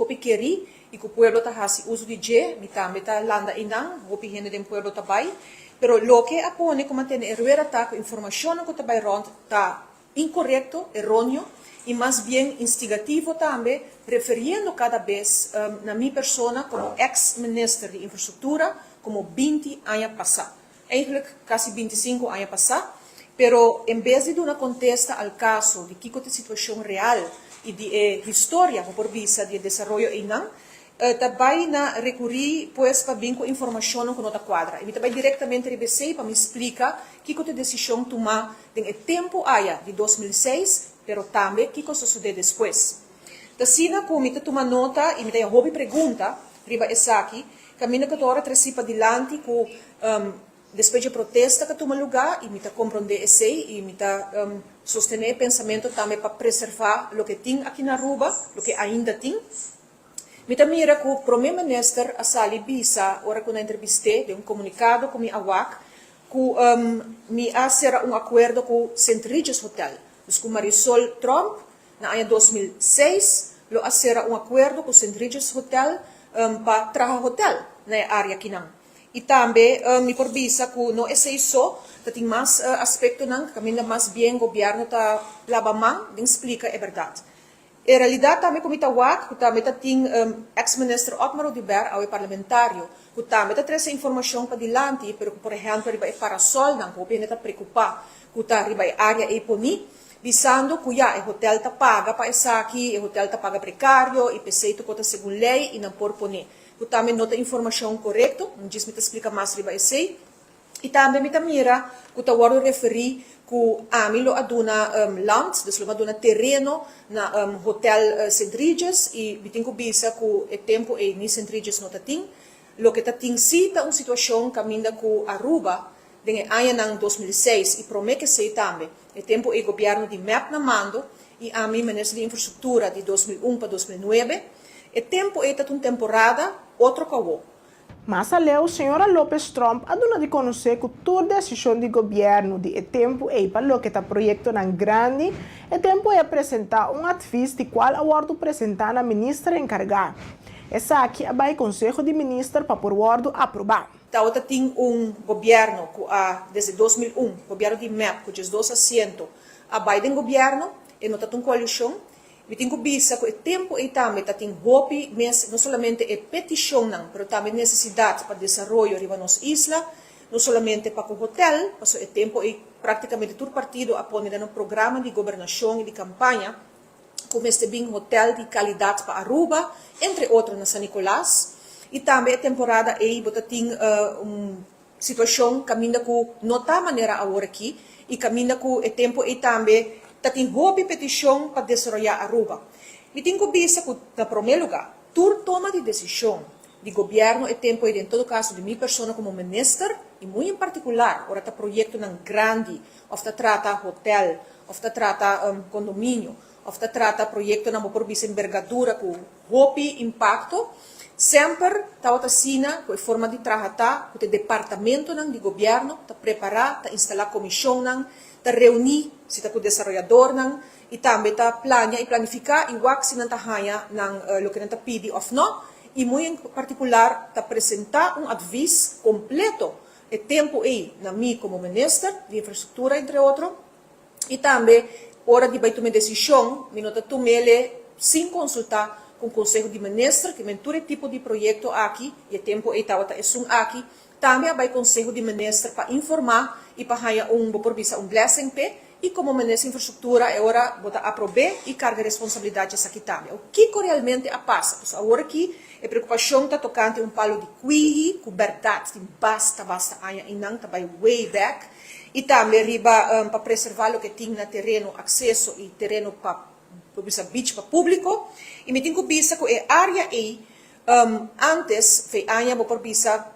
[SPEAKER 15] que queri, e que o pueblo está fazendo uso de je, me também está landa inang, que gente do pueblo está bem, pero lo que apone como tem error tá, que a informação que está bem rond está incorreto, errôneo, e mais bem instigativo também, referindo cada vez na minha persona como ex-ministro de infraestrutura, como 20 anos passados. Eigenlijk quase 25 anos passados, pero em vez de dar uma contesta ao caso de que é a situação real e de história por vista de desenvolvimento inang, também na recorrer pues para bem com informação que não está quadra. E também diretamente rebecei para me explicar que é a decisão tomada em tempo aya de 2006, pero também que sucedeu depois. Assim, como me toma nota e me tem hobby pergunta, riba essa aqui, caminho que agora trecipa adiante com depois de protesta que toma lugar e me está compreender esse e me está sostener pensamento também para preservar o que tem aqui na Aruba, o que ainda tem. Me está mira que o primeiro-ministro Assali Bisa, ora que eu entrevistei, de comunicado com a AWAC, que me hacer acordo com o St. Regis Hotel. Mas com Marisol Trump, na ano 2006, lo hacer acordo com o St. Regis Hotel para trabalhar hotel na área aqui não. E também me porbisa que não é isso, tem mais aspecto não, que ainda mais bem o governo está lavando, explica é verdade. Em realidade, também como está o que também tem ex-ministro Otmar Odiber, ao parlamentário, que também traz informação para diante, por exemplo, riba para sol, não, que está preocupado, que está riba área e poni, visando que o hotel está paga para essa aqui, o hotel está paga precário, e preceito que está segundo lei e não por poni. Que também não tem informação correta, não diz me explica mais riba esse, e também me mira que está agora referir que a mim lo aduna land, dus lo aduna terreno na hotel St. Regis e me tenho bisa que o tempo e ni St. Regis não tem, lo que tem sido uma situação caminda com Aruba desde ano 2006 e promete que sei também, o tempo e governo de MEP na mando e a mim ministro de infraestrutura de 2001 para 2009, o tempo é uma temporada outro caô.
[SPEAKER 1] Mas a senhora Lopes Trump aduna de conhecer que toda decisão de governo de tempo é para o que está projeto na grande, e tempo é apresentar adviso de qual acordo apresentar na ministra encarregada. Essa aqui é o Conselho de Ministros para por acordo aprovar.
[SPEAKER 15] Então, tem governo que desde 2001, governo de MEP, que é 2 assentos, a Biden governo, e não está uma coalição. Me tenho visto que o tempo e também tem hope, não somente é petição, mas também necessidade para desenvolver em nossa isla, não somente para o hotel, mas o tempo e praticamente todo partido apoia um programa de governação e de campanha, como este bem hotel de qualidade para Aruba, entre outros na San Nicolás, e também a temporada aí tem uma situação caminha com não está maneira agora aqui, e caminha com o tempo e também tem hobby petição para desenvolver Aruba. E tenho visto que, na primeiro lugar, toda toma de decisão de governo e tempo, e em todo caso, de minha pessoa como ministro, e muito em particular, ora está projeto num grande, ou está trata hotel, ou está trata condomínio, ou está trata projeto na por envergadura com hobby impacto, sempre está assina com a forma de trabalhar, com o departamento de governo, está preparar, está instalar comissão, está reunir se está com o desenvolvedor e também está planear e planificar igual que se não está o que não está pedindo ou não, e muito em particular está apresentar adviso completo e tempo aí na mim como ministro de infraestrutura entre outros, e também hora de tomar decisão, me nota tomar sem consultar com o Conselho de Ministros, que mentura tipo de projeto aqui, e tempo aí está aqui, também vai Conselho de Ministros para informar e para ganhar por visa blessing pe e como ministro de infraestrutura, agora bota aprove e carga de responsabilidade essa aqui também. O que realmente passa? Então, agora aqui, a preocupação está tocando palo de cuigi, verdade, basta, aí não está way back, e também riba para preservar o que tem na terreno, acesso e terreno para beach para público, e me tenho que pensar que a área aí, antes, foi a por bisa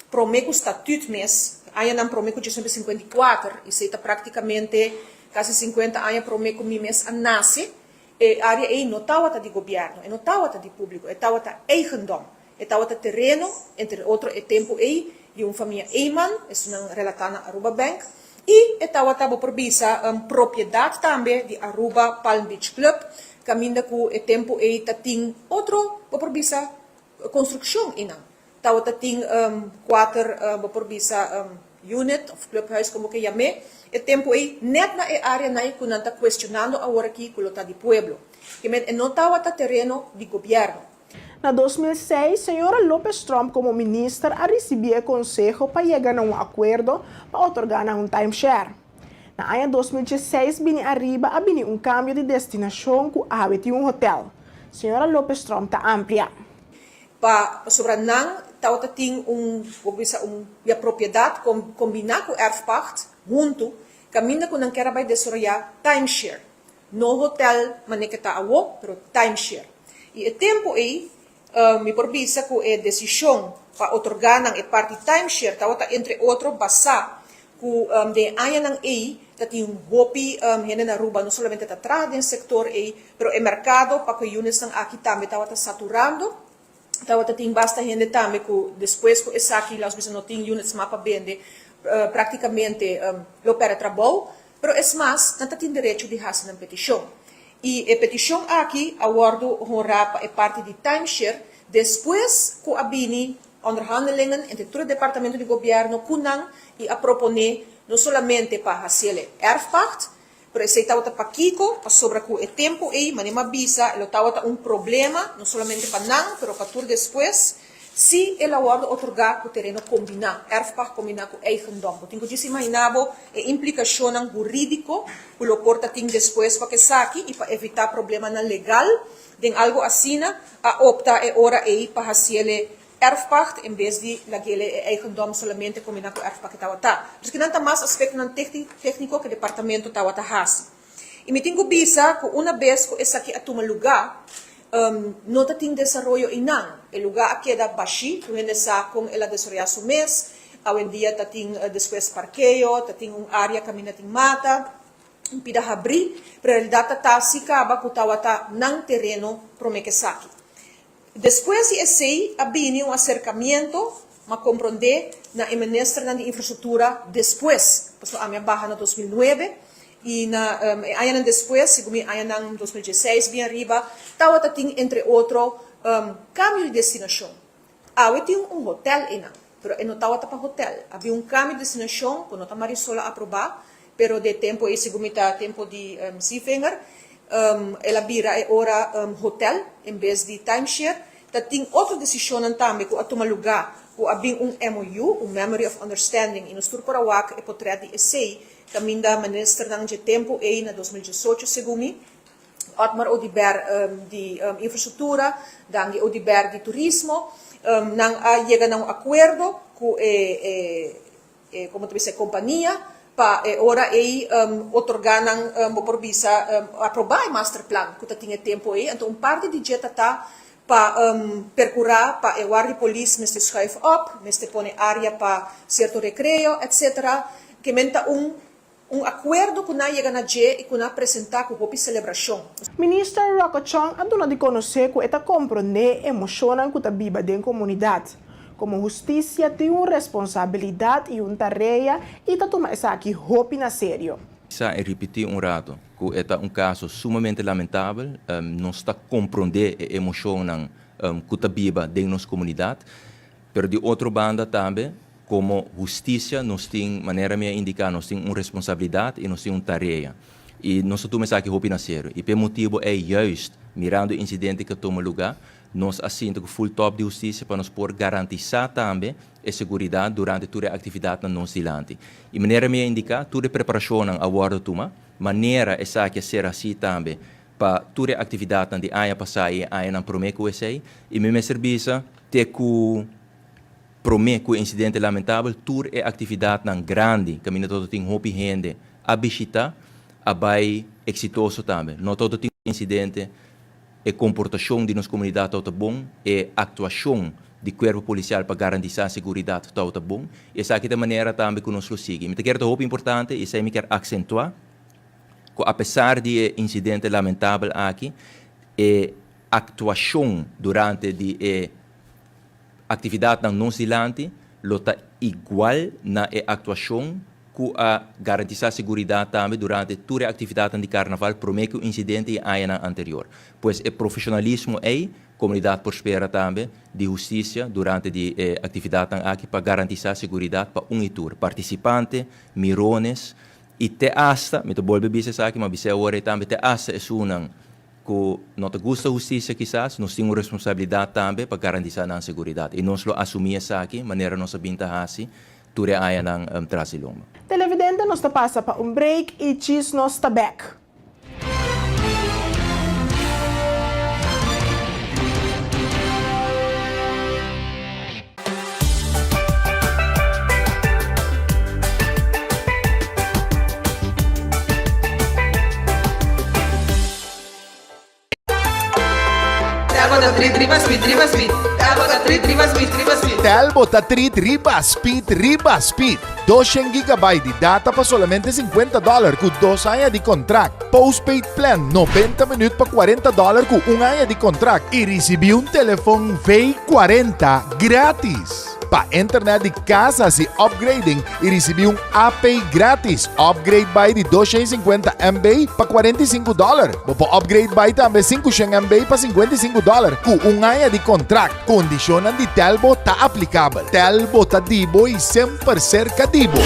[SPEAKER 15] promeco estatuto mês, aí não promeco de 54, e se está praticamente quase 50 anos promeco mês a nasce, a área aí não estava de governo, não estava de público, estava de eigendom, estava de terreno, entre outros, o tempo aí, de uma família Eyman, é uma relatada a Aruba Bank, e estava por bisa propriedade também de Aruba Palm Beach Club, caminho com o tempo aí tem outro por bisa construção ainda. Estava tem por bisa unit of clubhouse como que chame, o tempo aí net na área na que não está questionando agora aqui com o de pueblo, que não estava terreno de governo.
[SPEAKER 1] Na 2006, senhora Lopez Trump, como ministra, a recebido o conselho para chegar a um acordo para otorgar um timeshare. Na ano 2016, vini arriba a vini um cambio de destinação que havia um hotel. Senhora Lopez Trump está amplia.
[SPEAKER 15] Para sobranang, tawata ting a propriedade combinar com erfpacht, junto, caminha com não quer vai desarrollar timeshare. No hotel, maneketa awo, pero timeshare. E o tempo aí, me probisa que a decisão para otorgar a parte timeshare, tawata entre outros, basar que de ayan aí, tem hopi hene na Aruba, não somente está atrás do setor aí, pero o mercado para que units aqui também tawata saturando. Então, tem bastante gente também que depois que essa aqui, as pessoas não têm units mapa vende, praticamente opera trabalho, mas é mais, não tem direito de fazer uma petição. E a petição aqui, a acordo honrar a parte de timeshare, depois que a bini onderhandelingen entre todo o departamento de governo, kunang e a proponer não somente para fazer erfpacht, pero esse estava para Kiko, para sobre o tempo aí, mas não avisa, ele estava problema, não somente para não, pero para tudo depois, se ele acorda otorgar o terreno combinar, erfpacht combinar com eigendom. Eu tenho que imaginar a implicação jurídica, o que porta tem depois para que saque e para evitar problema na legal, de algo assim, a opta é hora aí para fazer erfpacht em vez de aquele eigendom somente combinar com erfpacht que estava. Porque não tem mais aspecto técnico que o departamento estava fazendo. E me tenho que pensar que uma vez que esse aqui toma lugar, não tem desenvolvimento e não. O lugar queda baixo, tu está com ela desenvolver o mês, hoje em dia tem depois parqueio, tem uma área que tem mata, pida abrir, mas a realidade está se acaba que estava não terreno para me que saque. Depois de esse, havia um acercamento, mas compreender na ministra de infraestrutura depois, porque a minha barra na 2009 e na ano depois, segundo ano 2016, bem arriba, estava tem entre outros cambio de destinação. Havia um hotel ainda, mas não estava para hotel. Havia um cambio de destinação, que não está Marisola aprovar, pero de tempo e segundo tempo de Seafinger. Ela vira ora hotel em vez de timeshare. Tem outra decisão também que a tomar lugar, que havia MOU, Memory of Understanding, e nos turporawak e potretti essay, caminho da ministra de tempo e na 2018 segundo Otmar Odiber de infraestrutura, dan de Odiber de turismo, nang chega a acordo com como tu dice companhia pa ora aí otorgar por visa aprovar o master plan que tinha tempo aí, então parte de jeta tá para percurar para o guarda polícia me schuif op, me põe área para certo recreio, etc. Que menta acordo que não chega na e que não apresentar com a celebração.
[SPEAKER 1] Ministra Rockachong a dona de conhecer que está compreender emocionam que está viva dentro da comunidade. Como justiça tem uma responsabilidade e uma tarefa e está tomando isso aqui hopi na sério.
[SPEAKER 16] Sa repetir rato que é caso sumamente lamentável, não está compreender a emoção que está viva dentro da nossa comunidade, mas de outra banda também, como justiça, nós temos, maneira minha indicar, nós temos uma responsabilidade e nós temos uma tarefa. E nós estamos aqui hopi na sério. E pelo motivo é justo, mirando o incidente que toma lugar, nós assinamos que full top de justiça para nós poder garantizar também a segurança durante toda a atividade na nossa dilante. E maneira minha indicar, toda a preparação na aguarda toma, maneira essa que ser assim também para toda a atividade de aia passar e aia não promete com esse e me serviço ter que promete com incidente lamentável toda a atividade não grande que mina todo tem hopi gente a visitar a vai exitoso também não todo tem incidente e comportação de nossa comunidade todo bom e atuação de corpo policial para garantir a segurança todo bom e essa aqui da maneira também que nós lo sigue me quero hopi importante e sei me quer acentuar que apesar de incidente lamentável aqui a atuação durante de atividade não silente lota igual na atuação que a garantir a segurança também durante toda a atividade de carnaval promete o incidente ano anterior. Pois o profissionalismo é comunidade prospera também de justiça durante a atividade aqui para garantir a segurança para e tour participante, mirones e te hasta, me to bolbe bisa sa akin, mabisa ore também te hasta é unang que não te gusta a justiça quizás, nós temos responsabilidade também para garantir a segurança. E nós lo assumimos aqui, maneira nossa binta hasi, ture aya ng trasiloma.
[SPEAKER 1] Televidente, nós passa para break e cheese nós back.
[SPEAKER 2] Telbota 3 Riba Speed. 200 GB de data para solamente $50 com 2 anos de contrato. Postpaid plan 90 minutos para $40 com 1 ano de contrato. E recebi um telefone V40 grátis. Para internet de casa se upgrading e recebi um AP grátis. Upgrade by de 250 MB para $45. Para upgrade by também 500 MB para $55 com 1 ano de contrato. Condiciones de Telbo está aplicável. Telbo está dibo e sempre cerca dibo.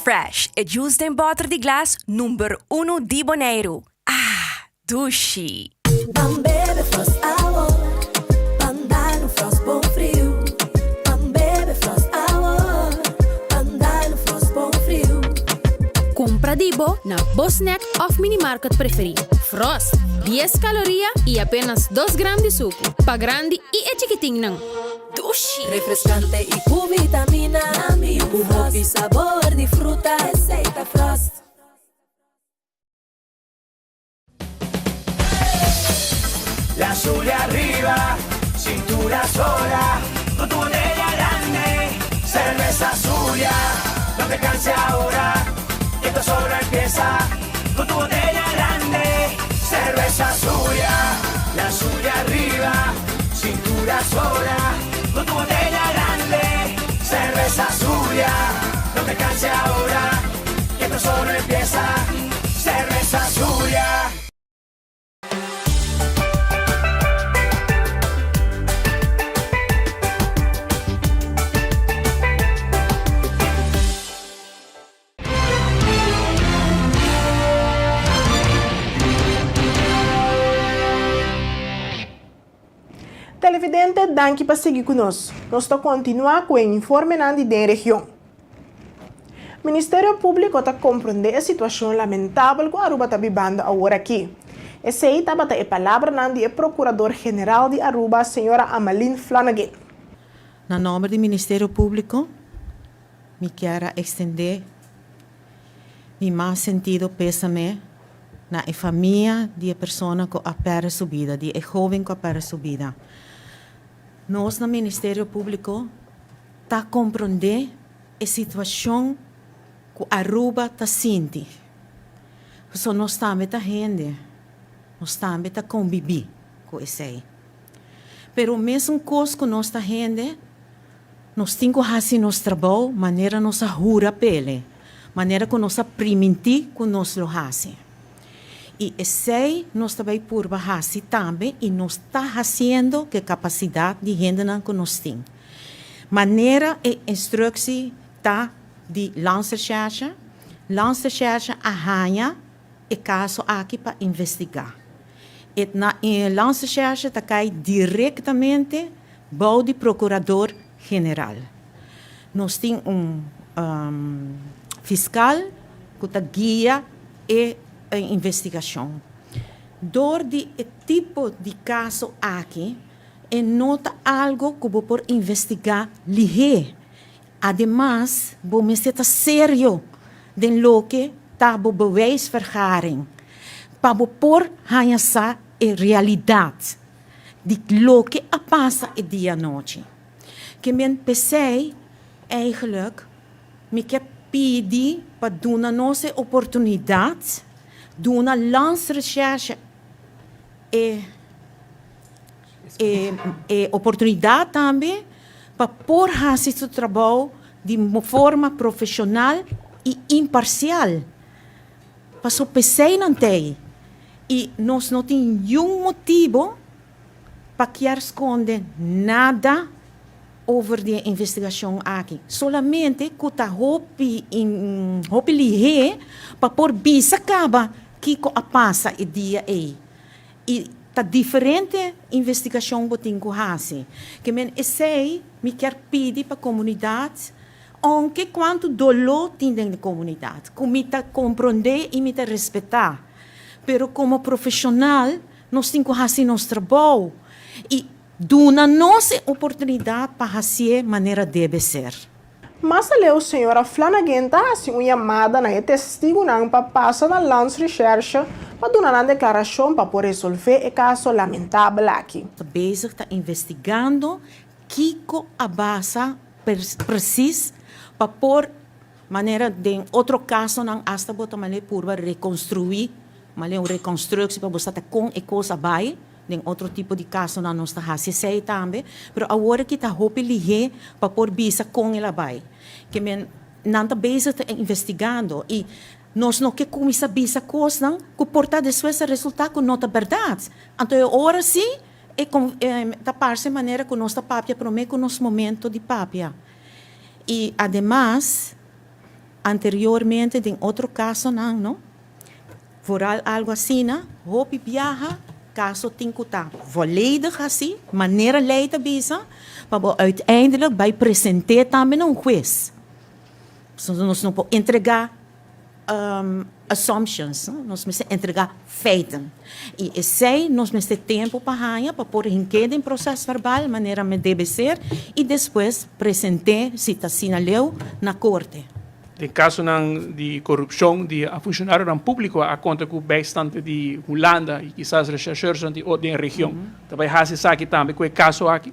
[SPEAKER 17] Fresh e juice em bottle de glass número 1 de Bonaire. Ah, Dushi.
[SPEAKER 18] Bebe Frost Hour, andar no Frost bom frio. Bebe Frost Hour, andar no Frost bom frio.
[SPEAKER 19] Compra Dibo na Bosnack of Minimarket preferido. Frost, 10 calorias e apenas 2 gramas de suco. Pa grande e é chiquitinho não.
[SPEAKER 18] Dushi. Refrescante e com vitamina. Um hobby sabor de fruta, receita Frost.
[SPEAKER 8] La Zulia arriba, cintura sola, con tu botella grande, cerveza Zulia, no te canses ahora, que esto solo empieza, con tu botella grande, cerveza Zulia, la Zulia arriba, cintura sola, con tu botella grande, cerveza Zulia, no te canses ahora, que esto solo empieza, cerveza Zulia.
[SPEAKER 1] Televidente, danke para seguir conosco. Nós estamos continuar com o informe da região. O Ministério Público está compreendendo a situação lamentável que a Aruba está vivendo agora aqui. Essa aí está a palavra do Procurador-Geral de Aruba, a senhora Amaline Flanagan.
[SPEAKER 20] No nome do Ministério Público, me quero estender meu mais sentido pésame na família de pessoa que perde sua vida, de jovem que perde sua vida. Nós, no Ministério Público, está compreendendo a situação que Aruba está sentindo. Porque nós também está gente, nós também está conviver com isso aí. Pero mesmo coisa que nós está gente, nós temos que fazer nosso trabalho, maneira nossa jura pele, maneira que nós permitir que nós lo fazemos. E esse nós também por bahasi também e nós está fazendo que capacidade de gente não que nós tem. Maneira e instrução tá de lança-recherche arranha e caso aqui para investigar. E na lança-recherche tá cai diretamente ao de procurador-geral. Nós temos fiscal que tá guia e investigação. Door de tipo de caso aqui, e nota algo que vou por investigar ligeiro. Además, vou me ser sério de lo que tá bo bewijsvergaring. Para por hanhasa a realidade de lo que passa o dia noite. Que men pensei eigenlijk me quer pedir para dar nossa oportunidade, dar uma lança-recherche e oportunidade também para pôr esse trabalho de forma profissional e imparcial. Para o PC não tem. E nós não temos nenhum motivo para que esconder nada over a investigação aqui. Solamente que está hopi ligeiro para pôr bisa acaba que passa o dia aí. E tá diferente investigação que tem que fazer. Que me quer pedir para a comunidade, aunque quanto dolor tem na comunidade, que me tá compreender e me tá respeitar. Pero como profissional, nós temos que fazer nosso trabalho e dar nossa oportunidade para fazer maneira deve ser.
[SPEAKER 1] Mas a senhora Flanagan está assim uma chamada na testigo para passar na lança-recherche para dar uma declaração para poder resolver o caso lamentável aqui.
[SPEAKER 20] Está bezig, está investigando Kiko a base precis para pôr maneira de outro caso não hasta botar maneira por reconstruir, maneira reconstrução para você estar com e coisa vai. De outro tipo de caso não está fazendo também, mas agora que está hopi ligeiro para pôr bisa com ela vai. Que não está bezig investigando e nós não queremos começar bisa coisa que porta depois o resultado que não é verdade. Então agora sim está parte maneira que nós está papia promete que nosso momento de papia. E además anteriormente em outro caso não, for algo assim, hopi viaja caso tem que estar volledig assim, maneira leida bisa, para uiteindelijk vai apresentar também um juiz. Nós não podemos entregar assumptions, nós precisamos entregar feitos. E esse nós precisamos ter tempo para pôr em queda em processo verbal, maneira que deve ser, e depois apresentar se está sinalado na corte.
[SPEAKER 21] De caso de corrupção de funcionários públicos a conta com bastante de Holanda e quizás rechercheurs de região. Também faz aqui também com o caso aqui.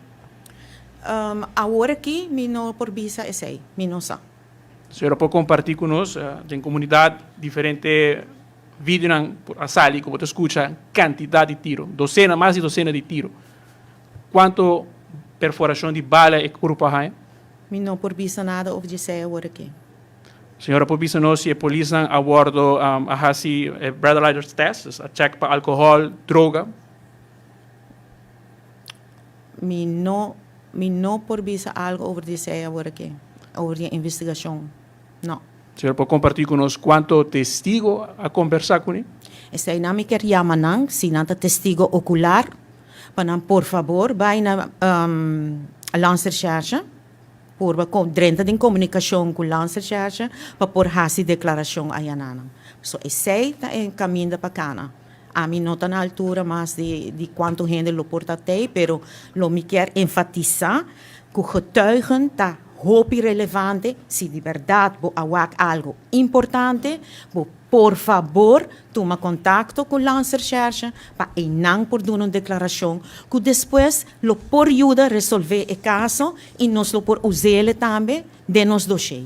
[SPEAKER 20] Agora aqui, não por visa esse, não sabe.
[SPEAKER 21] A senhora pode compartilhar conosco em comunidade diferente vídeo a sala como você escuta quantidade de tiro, mais de docena de tiro. Quanto perfuração de bala é corpo aí?
[SPEAKER 20] Não por visa nada of dizer agora aqui.
[SPEAKER 21] Senhora, por isso nós a polícia a bordo a fazer breathalyzer tests, a check para álcool, droga.
[SPEAKER 20] Não por visa algo over dizer agora aqui, over a investigação. Não.
[SPEAKER 21] Senhora, pode compartilhar conosco quanto testigo a conversar com ele?
[SPEAKER 20] Essa é não quer chamar se não testigo ocular, para por favor, vai na lança-recherche. Por dentro de comunicação com o lança-recherche para pôr essa declaração a Yanana. So, esse está em caminho para cá. A mim não está na altura mais de quanto gente lo porta até, pero lo me quer enfatizar que o getuigen está hopi relevante, se de verdade há algo importante, por favor, toma contato com o lança-recherche para não por dar uma declaração que depois lo por ajuda a resolver o caso e nós lo por usar também de nos dossiê.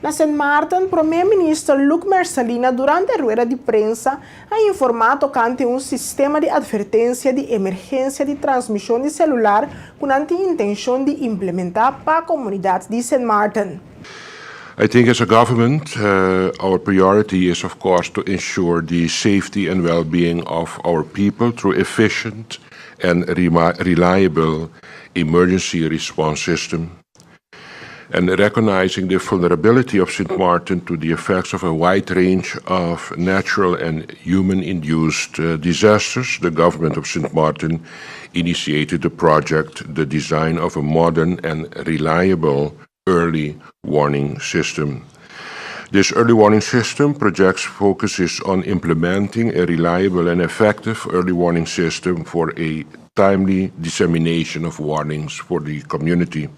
[SPEAKER 1] Na St. Martin, o primeiro-ministro Luc Mersalina, durante a rueda de prensa, ha informado que um sistema de advertência de emergência de transmissão de celular com a intenção de implementar para a comunidade de St. Martin.
[SPEAKER 3] I think as a government, our priority is, of course, to ensure the safety and well-being of our people through efficient and reliable emergency response system. And recognizing the vulnerability of St. Martin to the effects of a wide range of natural and human-induced disasters, the government of St. Martin initiated the project, the design of a modern and reliable early warning system. This early warning system projects focuses on implementing a reliable and effective early warning system for a timely dissemination of warnings for the community.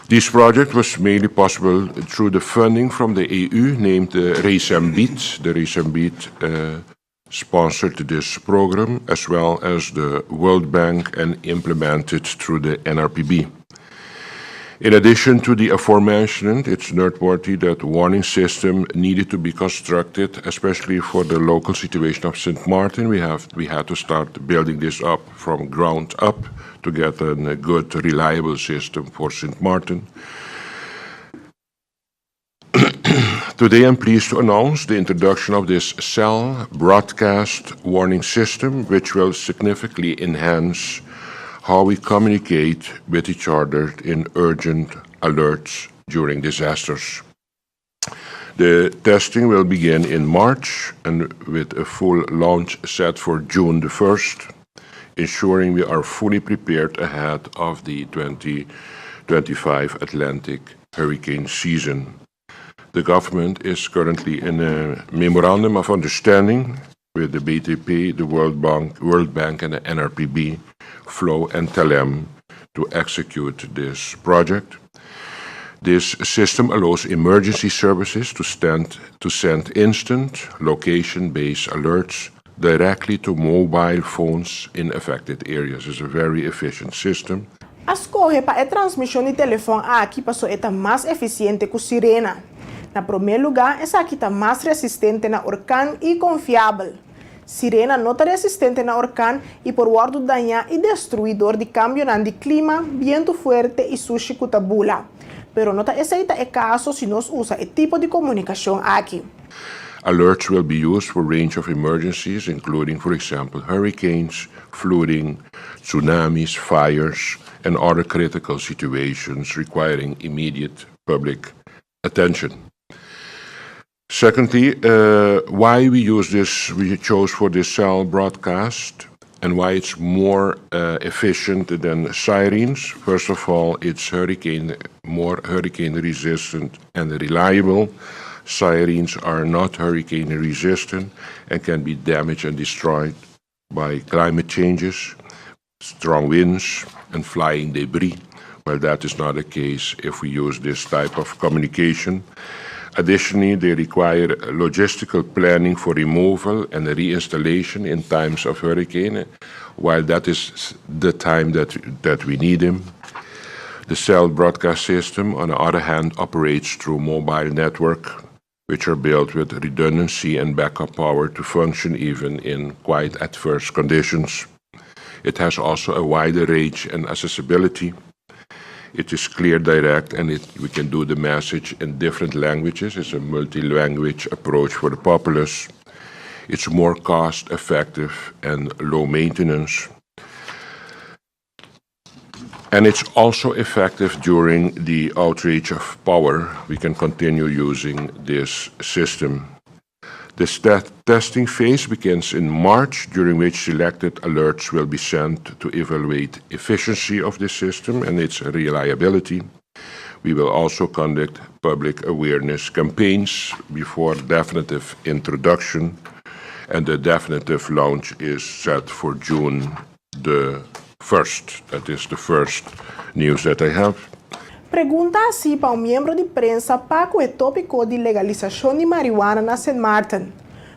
[SPEAKER 3] This project was made possible through the funding from the EU, named the Resembied. The Resembied sponsored this program, as well as the World Bank, and implemented through the NRPB. In addition to the aforementioned, it's noteworthy that the warning system needed to be constructed, especially for the local situation of St. Martin. We had to start building this up from ground up to get a good, reliable system for St. Martin. Today I'm pleased to announce the introduction of this cell broadcast warning system, which will significantly enhance how we communicate with each other in urgent alerts during disasters. The testing will begin in March and with a full launch set for June the 1st, ensuring we are fully prepared ahead of the 2025 Atlantic hurricane season. The government is currently in a memorandum of understanding with the BTP, the World Bank and the NRPB, Flow and Telem, to execute this project. This system allows emergency services to send instant location-based alerts directly to mobile phones in affected areas. It's a very efficient system.
[SPEAKER 1] Escolhe para a transmissão de telefone aqui passou é mais eficiente que o Sirena. Na primeiro lugar, essa aqui está mais resistente na orcão e confiável. Sirena não está resistente na orcão e por wardo danhar e destruidor de cambio de clima, vento forte e sushi kutabula. Pero não está aceita é caso se nós usa e tipo de comunicação aqui.
[SPEAKER 3] Alerts will be used for a range of emergencies, including, for example, hurricanes, flooding, tsunamis, fires, and other critical situations requiring immediate public attention. Secondly, why we chose for this cell broadcast and why it's more efficient than sirens. First of all, it's more hurricane resistant and reliable. Sirens are not hurricane resistant and can be damaged and destroyed by climate changes, strong winds, and flying debris. Well, that is not the case if we use this type of communication. Additionally, they require logistical planning for removal and reinstallation in times of hurricane, while that is the time that we need them. The cell broadcast system, on the other hand, operates through mobile network, which are built with redundancy and backup power to function even in quite adverse conditions. It has also a wider range and accessibility. It is clear, direct, and we can do the message in different languages. It's a multi-language approach for the populace. It's more cost-effective and low maintenance. And it's also effective during the outrage of power. We can continue using this system. This testing phase begins in March, during which selected alerts will be sent to evaluate efficiency of the system and its reliability. We will also conduct public awareness campaigns before definitive introduction, and the definitive launch is set for June the 1st. That is the first news that I have.
[SPEAKER 1] Pergunta assim para membro de prensa para o tópico de legalização de marihuana na St. Martin.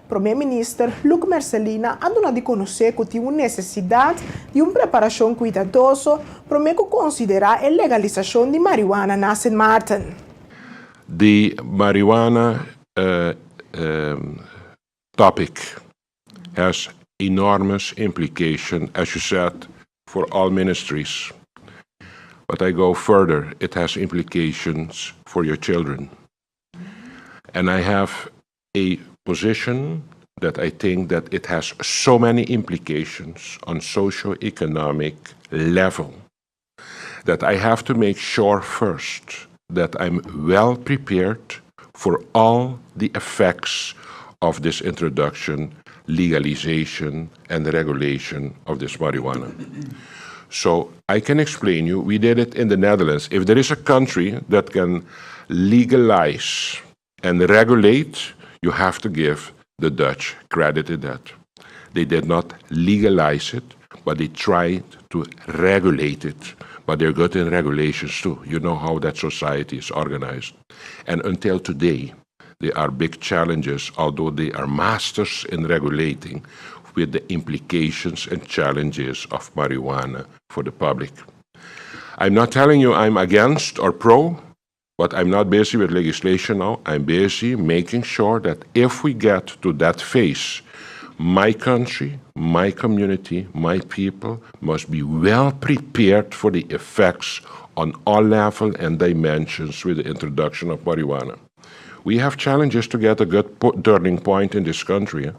[SPEAKER 1] Primeiro-Ministro Luc Marcelina ha dado a conhecer que tem uma necessidade de uma preparação cuidadosa para considerar a legalização de marihuana na St. Martin.
[SPEAKER 3] The marijuana topic has enormous implication, as you said, for all ministries. But I go further. It has implications for your children. And I have a position that I think that it has so many implications on socio-economic level that I have to make sure first that I'm well prepared for all the effects of this introduction, legalization, and regulation of this marijuana. So I can explain you, we did it in the Netherlands. If there is a country that can legalize and regulate, you have to give the Dutch credit in that. They did not legalize it, but they tried to regulate it. But they're good in regulations too. You know how that society is organized. And until today, there are big challenges, although they are masters in regulating, with the implications and challenges of marijuana for the public. I'm not telling you I'm against or pro, but I'm not busy with legislation now. I'm busy making sure that if we get to that phase, my country, my community, my people must be well prepared for the effects on all levels and dimensions with the introduction of marijuana. We have challenges to get a good turning point in this country.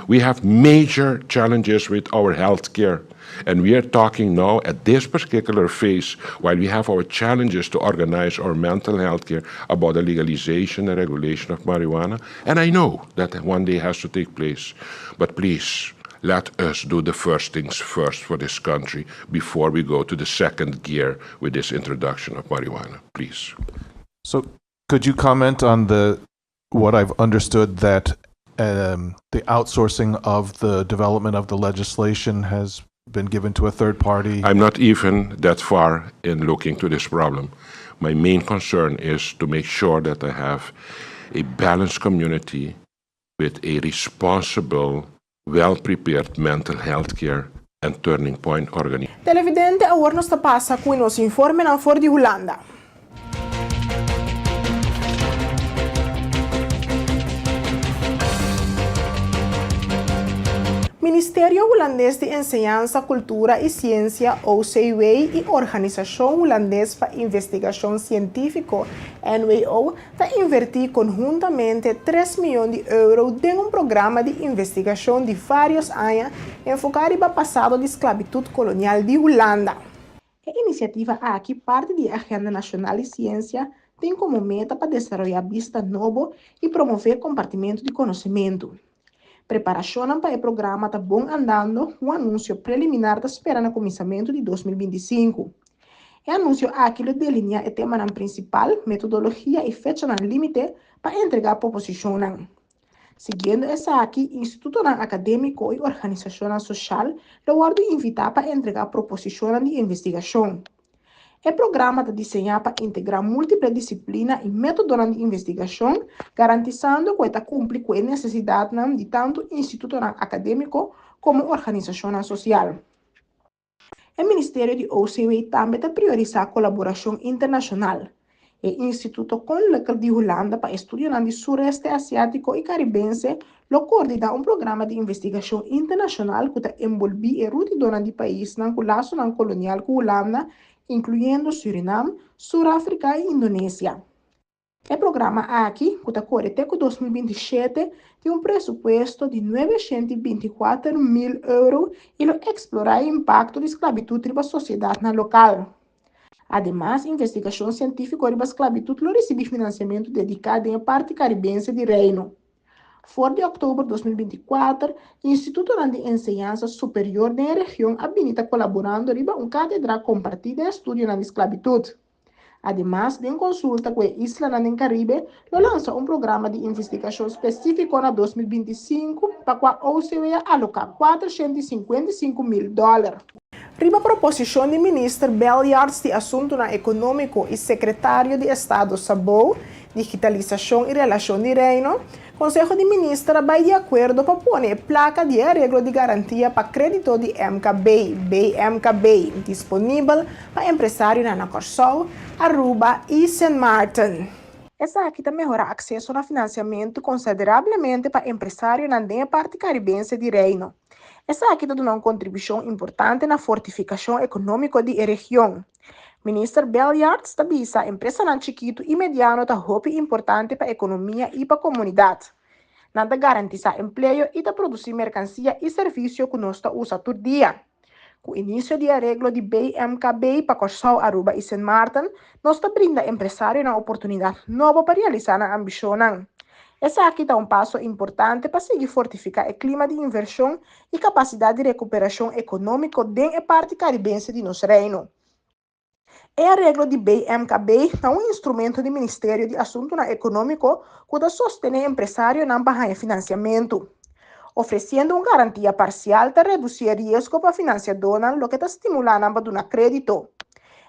[SPEAKER 3] We have major challenges with our health care. And we are talking now at this particular phase, while we have our challenges to organize our mental health care, about the legalization and regulation of marijuana. And I know that one day has to take place. But please, let us do the first things first for this country before we go to the second gear with this introduction of marijuana. Please.
[SPEAKER 4] So could you comment on what I've understood that the outsourcing of the development of the legislation has been given to a third party?
[SPEAKER 3] I'm not even that far in looking to this problem. My main concern is to make sure that I have a balanced community with a responsible, well-prepared mental health care and turning point organization.
[SPEAKER 1] Televidente, agora nós passa com nos informe na for de Holanda. Ministério Holandês de Enseñança, Cultura e Ciência, OCW, e Organização Holandesa para Investigação Científica, NWO, está invertir conjuntamente 3 milhões de euros em um programa de investigação de vários anos enfocado no passado de esclavitud colonial de Holanda. A iniciativa aqui parte da Agenda Nacional de Ciência tem como meta para desenvolver vista nova e promover compartimento de conhecimento. Preparação para o programa está bom andando, um anúncio preliminar está esperando o começamento de 2025. O anúncio aqui delinea o tema principal, metodologia e fecha limite para entregar a proposição. Seguindo essa aqui, Instituto Acadêmico e Organização Social logo invitar para entregar a proposição de investigação. O programa está desenhado para integrar múltiplas disciplinas e métodos de investigação, garantizando que está cumpre com a necessidade de tanto instituto acadêmico como organização social. O Ministério de OCW também está priorizando a colaboração internacional. O Instituto Koninklijk de Holanda para Estudantes do Sureste Asiático e Caribense coordena um programa de investigação internacional que está envolvido a ruta de país na laço colonial com Holanda, incluindo Suriname, Suráfrica e Indonésia. O programa aqui, que corre até 2027, tem um pressuposto de 924 mil euros e explorar o impacto da esclavitud na sociedade local. Ademais, investigação científica sobre a esclavitud recebe financiamento dedicado em parte caribense do Reino. Fora de outubro de 2024, o Instituto de Enseñanza Superior da região habilita colaborando com cátedra compartida de estudo na esclavitud. Ademais, de consulta com a Isla no Caribe, lança um programa de investigação específico na 2025 para a OCW alocar $455 mil. Riba proposição de ministro Beljaards de Assunto Econômico e secretário de Estado Sabo, Digitalização e Relação de Reino, Conselho de Ministros vai de acordo para pôr placa de arreglo de garantia para crédito de BMKB, disponível para empresários na Corsol, Aruba e St. Martin. Essa aqui também melhora acesso a financiamento consideravelmente para empresários na parte caribense de Reino. Essa aqui está dando uma contribuição importante na fortificação econômica da região. Minister Belliard stabisa empresa nan chiquito e mediano ta hopi importante para a economia e para a comunidade. Nada garantizar emprego e ta produzir mercancia e serviço que nós usa todo dia. Com o início de arreglo de BMKB para Corsau, Aruba e St. Martin, nós brinda empresário uma oportunidade nova para realizar a ambição. Essa aqui é passo importante para seguir fortificar o clima de inversão e capacidade de recuperação econômica dentro da parte caribense de nosso reino. O arreglo de BMKB é instrumento do Ministério de Assuntos Econômicos que sustém empresário na barra de financiamento, oferecendo uma garantia parcial para reduzir risco para financiador, o que está estimulando a dar crédito.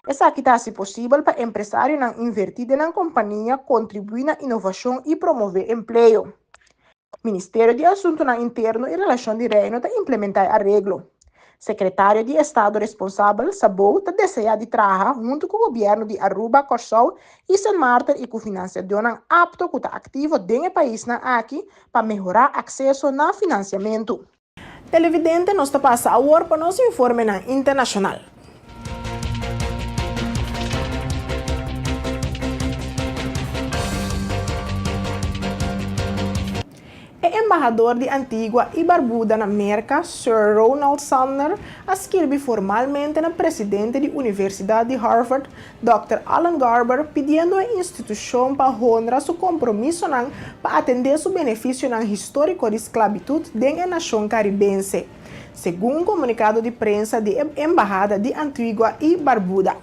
[SPEAKER 1] Essa aqui está possível para empresários invertir na companhia, contribuir na inovação e promover emprego. O Ministério de Assuntos Internos e Relações de Reino está implementar arreglo. Secretário de Estado responsável, Sabo, está desejado de trabalhar junto com o governo de Aruba, Corsau e St. Martin e com o financiador apto que está ativo dentro do país aqui para melhorar acesso ao financiamento. Televidente, nós está passando agora para nosso informe internacional. O embaixador de Antigua e Barbuda na América, Sir Ronald Sumner, escreveu formalmente na presidente da Universidade de Harvard, Dr. Alan Garber, pedindo à instituição para honrar seu compromisso para atender seu benefício histórico de esclavitud dentro da nação caribense, segundo um comunicado de prensa da Embaixada de Antigua e Barbuda.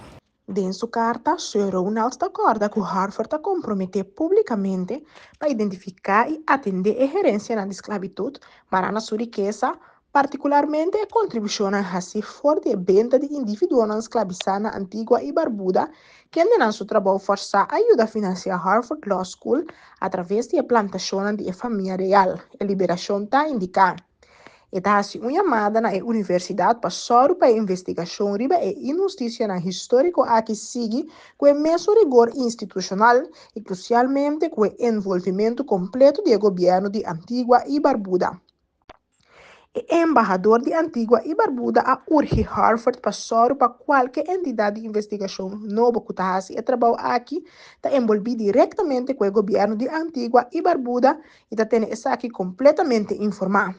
[SPEAKER 1] Em sua carta, Sir Ronald acorda que Harvard está comprometido publicamente para identificar e atender a gerência na esclavitud, para sua riqueza, particularmente a contribuição a forte de venda de indivíduos esclavizados na Antigua e Barbuda, que em seu trabalho forçado ajuda a financiar Harvard Law School através da plantação de família real. A liberação está indicada. Está uma chamada na universidade para a investigação riba e injustiça histórica a que sigue com o mesmo rigor institucional e crucialmente com o envolvimento completo do governo de Antigua e Barbuda. O embaixador de Antigua e Barbuda urge Harvard para qualquer entidade de investigação nova que está a trabalho aqui, está envolvido diretamente com o governo de Antigua e Barbuda e está tendo essa aqui completamente informado.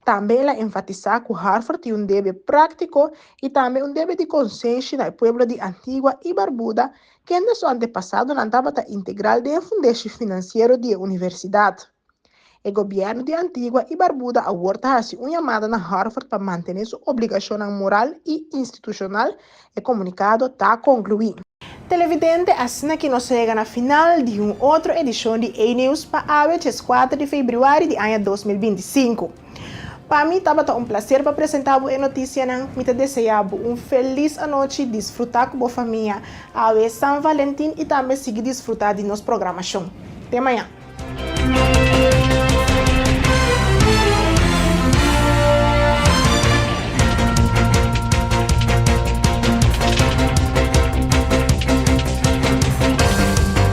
[SPEAKER 1] Também ela enfatiza que Harvard tem dever prático e também dever de consciência no povo de Antigua e Barbuda, que em seu antepassado não estava integral de fundação financeiro da universidade. O governo de Antigua e Barbuda agora está uma chamada na Harvard para manter sua obrigação moral e institucional e comunicado está concluído. Televidente, assim que nós chegamos na final de uma outra edição de A-News para a 4 de fevereiro de ano 2025. Para mim, estava um prazer para apresentar a notícia. Me desejo feliz noite, desfrutar com a família, a São Valentim e também seguir desfrutar de nossa programação. Até amanhã.